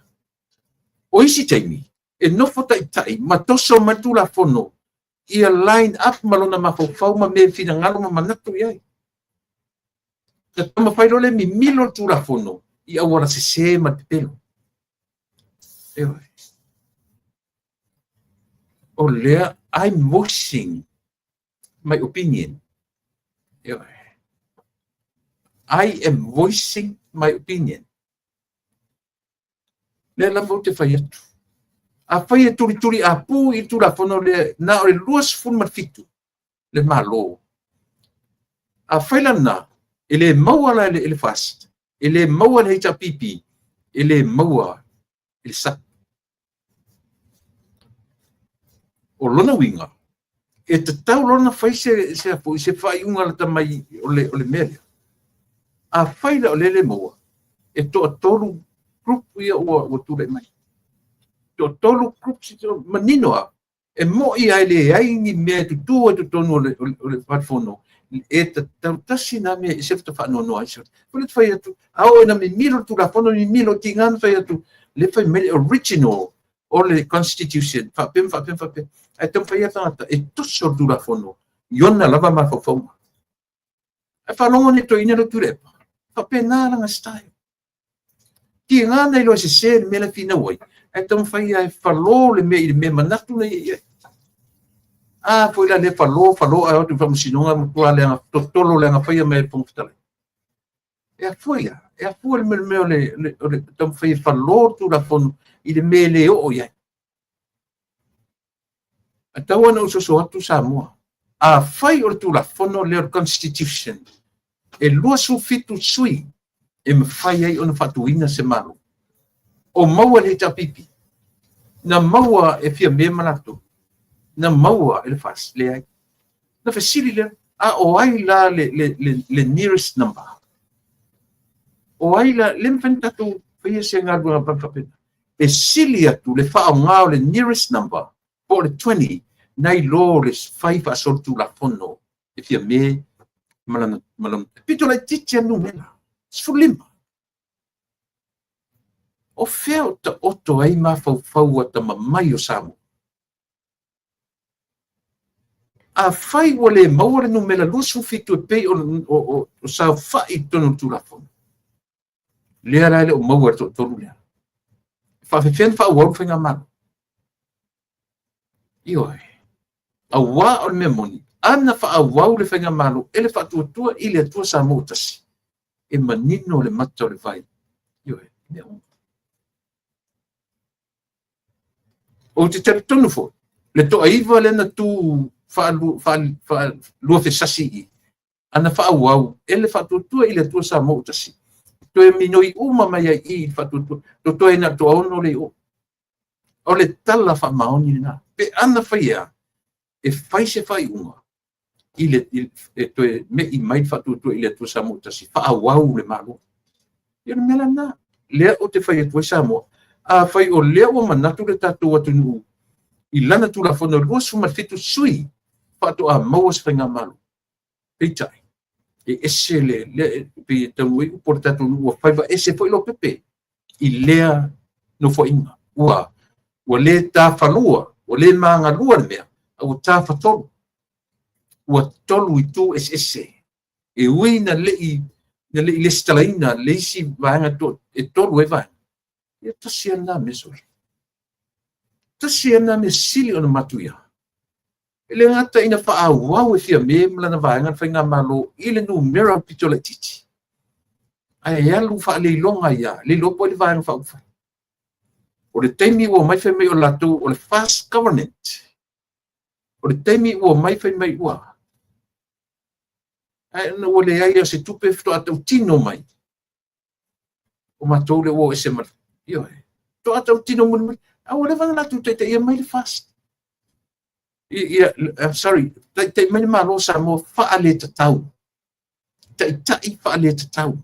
O isi taimi. E nofo tai ma toso matu la fono. Ia line up malona mafau ma me fina ngalo ma manatu iai. Ka tama whairo le mi milo tu la fono. Ia wara se ma te pelo. Eoi. O lea, I'm voicing my opinion. Eoi. I am voicing my opinion. Le la mo te whai atu. A whai e turi a pū i tu la fono le na o le luas fun marfitu. Le malo. A whai la na, ele maua la ele fast. Ele maua le heita pipi. Ele maua ele sak. O lona winga. E te tau lona whai se whai unga la tamai o le mele. A whai la o le maua. E toa tolu grup ia o tūrei mai. To tolu grup si to maninoa. E mo i aile ai ni mea tu tua tu tonu o le patfono. E ta tasi na mea i sefta whano noa iso. Pule tu whai atu. Ao e na me milo tu la fono ni milo ki ngan whai atu. Le whai mele original o le constitution. Whapem. E tam whai atangata. E toso tu la fono. Iona lava ma whawhaunga. E whalongo ne to ina lo turepa. Whapem nā ranga style. Ki ngā nei loa se me la fina wai. E tam whai ai whalo le me manatu nei. A foi la le whalo a o tu whamusinonga mtua leanga totolo leanga whai a me pungtale. E a foi le meo le tam whai whalo tu la fono i le me le o iai. A tau ana usoso atu Samoa. A whai o tu la fono le constitution. E lua su fitu sui. E me whai ai ona whatuina se maru. O maua le tapipi. Na maua e fia me manatu. Na maua e le fast le ai. Na fasili le. A o ai la le nearest number. O ai la le mfentatu whai se ngarbu nga pampapena. E sili atu le wha o ngao le nearest number. Po le 20. Nai lo le whai wha sortu la fono. E fia me malana. Pito lai titi anu mena. Sfulima. O feo ta oto ai ma fau ta mamai o Samoa. A fai wale maua no mela lusu fitu e pei o sa fai tonu tu la fono. Lea rai le o maua to tonu lea. Fa fefen fa wau fenga manu. Ioi. A wa o me moni. Ana fa a wau le fenga manu. Ele fa tua ile tua sa motasi. E manino le mata le vai. Ioi. O te tonu fo. Le to aiva le na tu fa lua fe sasi i. Ana fa wau. Ele fa tua ile tua sa motasi. To e minoi uma mai i fa tua. To e na to ono le o. O le tala fa maoni na. Pe ana fa ia. E fai se fai uma. Ile to e me i mai fa tua ile tua sa motasi. Fa wau le malo. Ia mela na. Lea o te fai tua sa mo. A fai o lea o manatu le tatu atu nuu. I lana tula fono lua suma fitu sui. Pato a maua spenga malu. Peitai. E ese le pe tanui portatu ua faiva ese foi lo pepe. I lea no fo inga. Ua le ta falua. Ua le maanga lua mea. Ua ta fatolu. Ua tolu I tu ese. E ui na lei le stalaina le isi vaanga to e tolu e vaanga. Ia tasi ana me sori. Tasi ana me sili ona matuia. Ele ngata ina whaawau e fia me mla na vaanga whainga malo ile nu mera pitola titi. Ai alu wha le longa ia, le lopo le vaanga whaufai. O le teimi ua mai whai mai o lato o le fast government. O le teimi ua mai whai mai ua. Ai na o le aia se tupe fito atau tino mai. O matou le ua ese mara. Io e. To atau tino muni. A o le vanga latu te ia mai le fast. I'm sorry. Te mai malo sa mo faale te tau. Te tai faale te tau.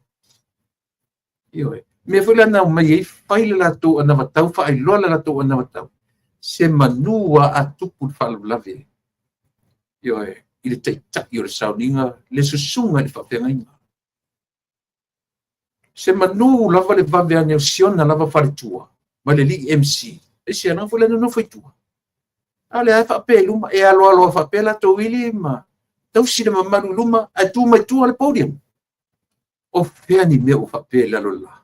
Io e. Me fula na mai e faile latu ana matau fa ai lola latu ana matau. Se manua a tupu falu lave. Io e. Ile te tai o le sauninga le susunga le whawhenga inga. Se manu lava le vave ane o siona lava wharitua. Ma le li MC. E se ana fula no whaitua. Ale ai whape luma. E alo alo whape la to wili ma. Tau sile mamaru luma. A tu mai tu ale podium. O fea ni mea o whape lalo la.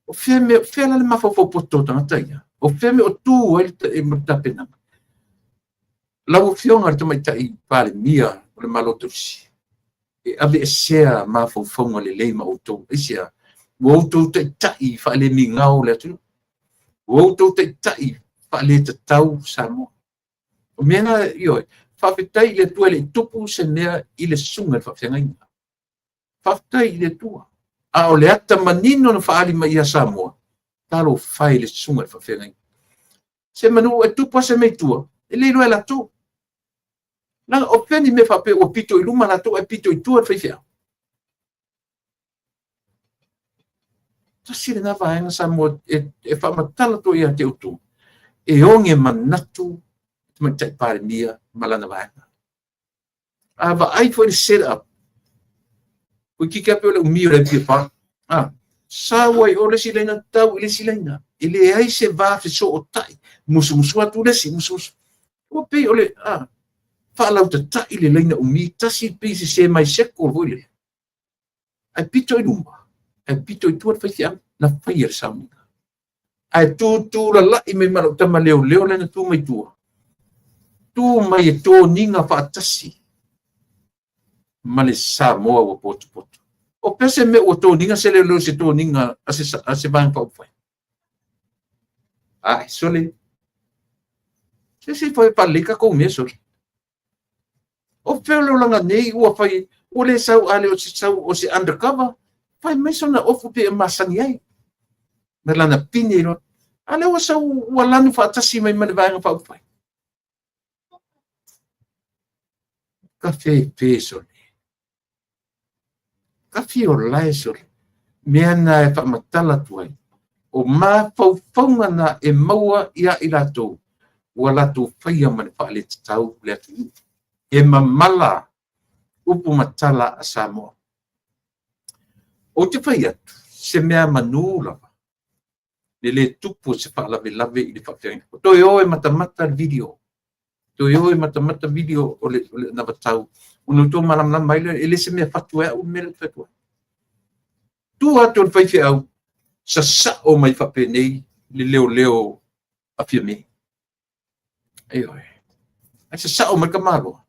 O fea la le mawhawhau poto tangataia. O fea me o tu e mutapena. Lau fionga te mai tai pare mia o le malotosi. E ave e sea mawhawhau le leima o tau. E sea. Wautou te tai whaale mi ngau le atu. Wautou te tai whaale te tau Samoa. O mena ioi. Whawhetai le tua le tupu se mea I le sunga le whawhenga inga. Whawhetai le tua. A o le ata manino na whaali mai a Samoa. Talo whai le sunga le whawhenga inga. Se manu e tupu se mei tua. E leilo e la tu. Nanga o peni me whape o pito I luma la tu e pito I tua whaiwhea. Tasire na vaenga Samoa e whamatala to ia te utu. E onge manatu te mai tai pare mia malana vaenga. A va ai foi set up. O kika pe o mio le pia pa. Sa wai o le sileina tau I le sileina. E le ai se va fe so o tai. Musu atu le si musu. O pe o le whaalau ta tai le leina o mi tasi pisi se mai seko o le. Ai pito I luma. Ai pito I tuat whaitia na whaia saunga. Ai tu la lai me maro tama leo le na tu mai tua. Tu mai e tō ninga whaatasi. Male Samoa wa poto. O pese me o tō ninga se leo se tō ninga ase vang whauwhai. Ai sole. Se whai palika kou mea sole. O whelo langa nei ua whai o le sau ale o se undercover. Whai mai sona ofu pe e masani ai. Me lana pini I rot. Ale o sa ua lanu whaatasi mai mane vanga whauwhai. Ka whē sole. Ka whi o lai sole. Mea na e whamatala tuai. O mā whauwhaunga na e maua ia I lato. Ua lato whaia mane whaale te tau le atu. E mamala upu matala a Samoa. O te whai atu. Se mea manu lava. Le tupu se whaalave lave I le whawhenga. O toi oe matamata video. Toi oe matamata video o le navatau. Unu tō malamlam maile, ele se mea whatua au mele whatua. Tu atu le whaiwhi au, sa o mai whape nei, le leo a fia me. Ai oi. Ai sa o mai ka malo.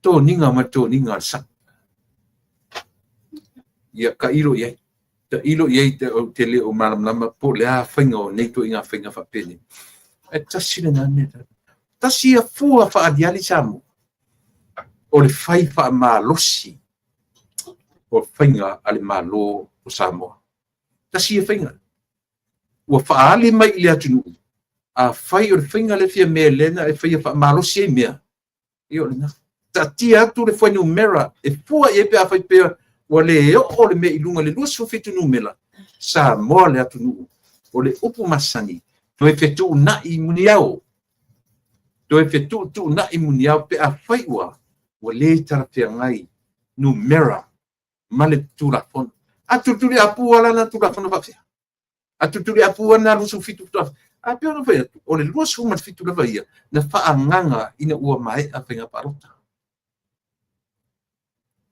Tō ninga sa. Ia ka ilo iai. Te ilo iai te leo malamlama po le a whainga o nei to inga whainga whape nei. Ai tasile na neta. Tasi a fua whaadiali Samoa. O le whai wha malosi. O whainga ale malo o Samoa. Tasi e whainga. Ua whaali mai I le atunu. A whai o le whainga le fia mea lena e whai wha malosi e mea. Io le na. Ta tia atu le whainu mera. E fua e pe a whai pea. Ua le o le mea ilunga le lua sufitu numela. Samoa le atunu. O le upu masani. Toe fetu na I muniau. Toe fetu tu na I muniau pe a fai ua le tarapea ngai numera male tulafon. Atutuli apu ala na tulafon vafia. Atutuli apu na lusu fitu tulafon. Ape ona fai atu. O le lusu mat fitu lava ia na faanganga ina ua mai a whenga parota.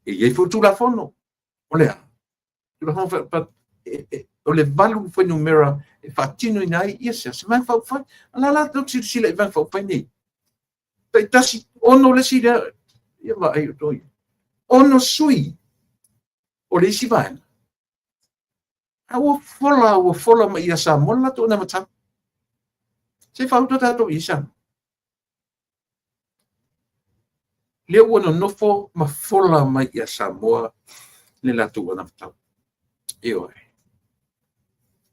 E iei fu tulafono. O lea. Tulafon fa o le valu foi numera e fatino inai ia se mai fa fa ala tok sila I van fa fa nei. Tai tasi ono le sila ia va ai toi. Ono sui. O le isi vai. Ua fola ma ia sa mola to na mata. Se fa uto tato isa. Le ua no nofo ma fola ma ia sa moa le lato na mata. Io.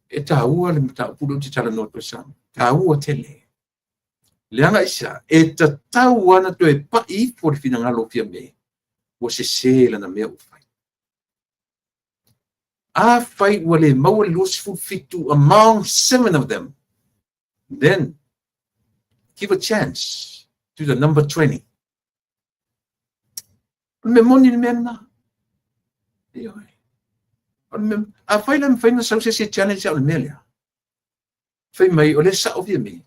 E ta ua le mata pulo ti tala no to sa. Ta ua tele. Le anga isa e ta tau ana to e pa I for finanga lo fia me. Wo se la na me o fai. A fai wale mau useful fitu among 7 of them. Then give a chance to the number 20. Me moni ni mena. A fai lam fai na sau se challenge al melia. Fai mai ole sa ovia me.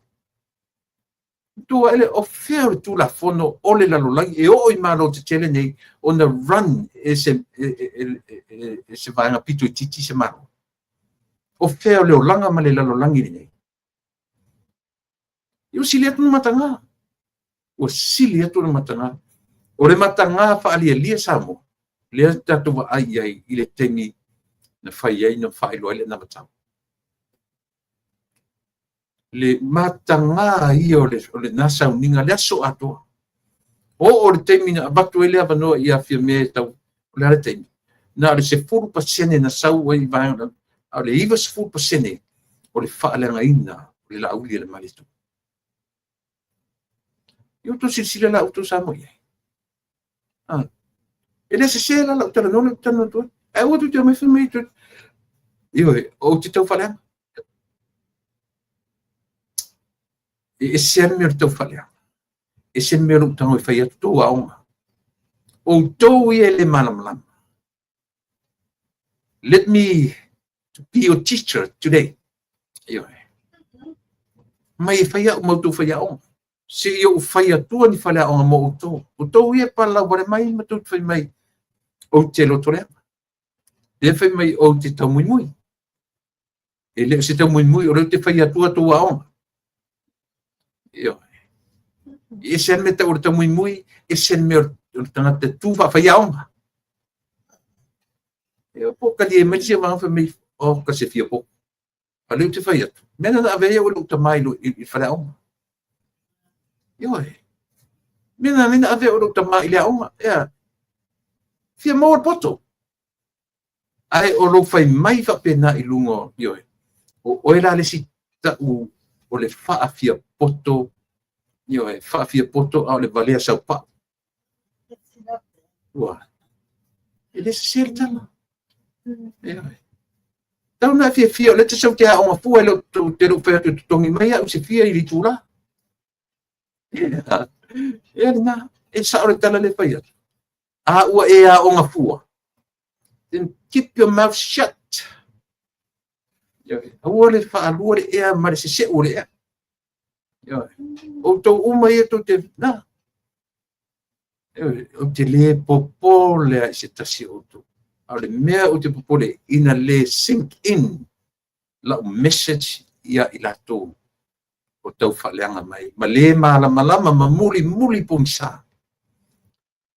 Tu ele offer tu la fono ole la lolang e o I malo te challenge on the run se vai na pitu titi se malo. Offer le olanga male la lolangi ni. Yo silia tu matanga. O silia tu matanga. O le matanga fa ali samo. Le tatu wa ai ile teni na fai ai na fai lo ile na matanga. Le matanga I o le nasa uninga le aso ato. O le temi na batu ele avano ia fia me tau le ale temi. Na le se 4% na sau ai vai na le iva se 4% o le faalenga ina le la uli le malitu. Io to silsila la auto samo ia. Ele se sela la tala no le tano to. E o tu te me fime tu. Io o ti tau falenga. E se me tau falenga. E se me ru tau fai atu aonga. O tau ia le malam. Let me be your teacher today. Io. Mai fai o mo tu fai aonga. Se io fai atu ni fai aonga mo to. O tau ia pala wale mai ma tu fai mai. O te lo tole. E fai mai o te tau mui. E le se tau mui o le te fai atu aonga. Io. E se me tau tau mui e se me o tangata tu fai aonga. E po ka di me se va fa me o ka se fia po. Ale te fai atu. Mena na ave o lo tamai lo I fai aonga. Io. Mena ave o lo tamai le aonga. Ya. Fia mo poto. Ai o lo fai mai fa pena I lungo io. O era le si ta o le fa fia poto. Io fa fia poto au le valea sa pa. Wa. Ele se serta. Io. Tau na fia le te sau te a o fu e lo te lo fa tu tongi mai au se fia I ritula. E na e sa o tala le fai. A ua e a o ngafua. Then keep your mouth shut. A ua le wha alua le ea mare se o le ea. O tau uma e to te na. O te le popo le a se tasi o to. A le mea o te popo le ina le sink in. La o message ia I lato. O tau whaleanga mai. Ma le malama ma muli pumsa.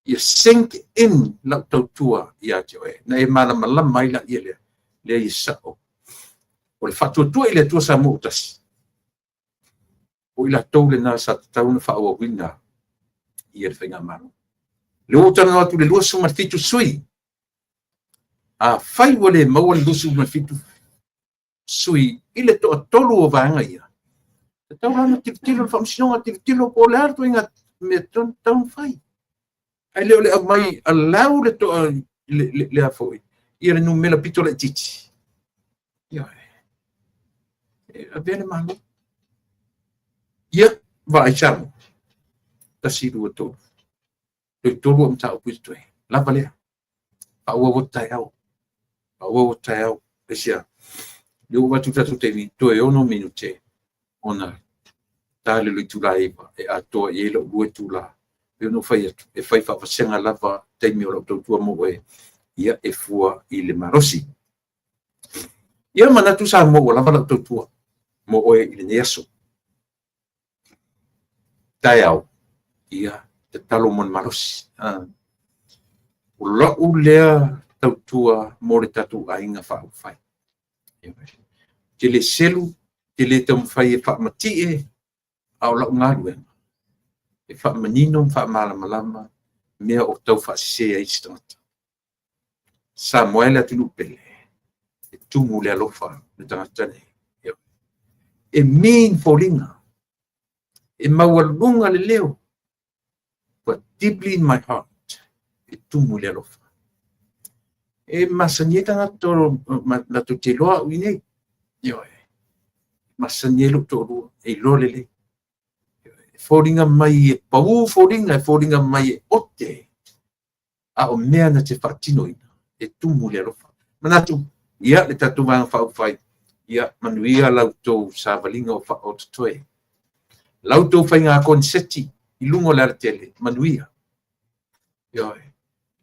Ia sink in la tautua ia te oe. Na e malama mai la ia le I sao. O le whatuatua I le tua sa mūtasi. O I la tau le nā sa tauna whaua wina I le whainga manu. Le otana atu le luasu marfitu sui. A whai wale maua le luasu marfitu sui I le toa tolu o vanga ia. Te tau rana tivitilo le whamsinonga tivitilo po le artu inga me taun whai. Ai leo le au mai alau le toa le afoi. Ia le numela pito le titi. Ia. A vele malo. ia vai chamo tasi dua tolu doi tolu am tau pui toi lava lea aua tai au pesia eu watu tatu te mi toi ono minute ona tale lu tulai e ato e lo bue tula eu no fai atu e fai fa fasenga lava te mi o to tua mo e ia e fua i le marosi ia mana tu sa mo lava to tua mo e i le neso tai au ia te talo mon marosi o la ulea tau tua mo le tatu ainga fa fai te le selu te le tam fai e fa mati e au la ngalu e fa manino fa malama mea o tau fa se ai stata Samuel atu pele e tumu le alofa le tangata nei e mean folinga e mawalunga le leo but deeply in my heart e tumu le alofa e masanye tangata la tu te loa uine masanye lo toru e lo lele folinga mai e pau folinga mai e ote a o mea na te fatino ina e tumu le alofa manatu ia le tatu vanga fai ia manuia lautou savalinga o toe lautou fai ngā konseti i lungo le tele manuia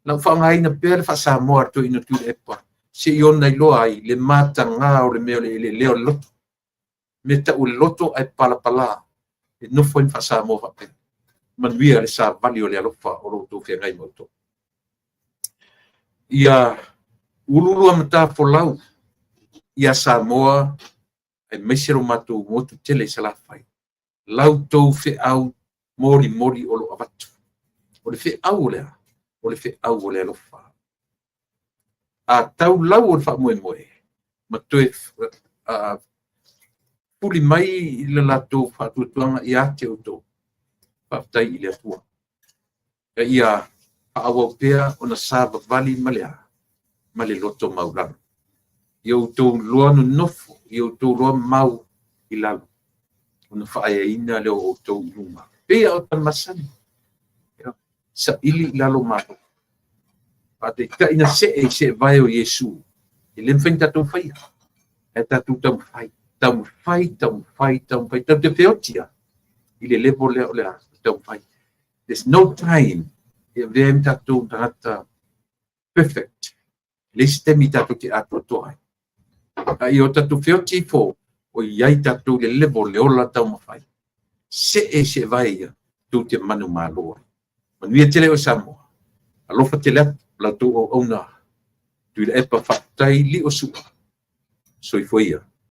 lau whaangaina pēr wha Samoa to ina tu epa se iona i loa ai le mata ngā o le meo le leo loto me ta u loto ai pala e nofo in wha Samoa wha pēr manuia le sa vali o le alofa o lautou whi ngai moto ia ululu amata folau ia Samoa ai meisero matu motu tele sala fai lautou fe au mori o lo avatu o le fe au le alofa a tau lau o le wha moe ma toe puli mai le latou whatuatuanga i ate o tō whaftai i le atua e ia awa pea o na sāba vali ma le loto maurano iau tō loa no nofo iau tō loa mau i lalo ona whaeaina leo o tō ilunga pea o tan masani sa ili lalo mato pate ka ina se vai o Yesu i le mwhain tatou whaia e tatou tam fai tau te whiotia i le lepo leo lea tau whai there's no time e vrem tatou tangata perfect le sistemi tatou te ato toai ai o tatou whioti fo o iai tatou le lepo leo la tau mawhai se vai tu te manu malo manuia tele o Samoa alofa tele la tu o ona tu le epa fatai li o sua soi foia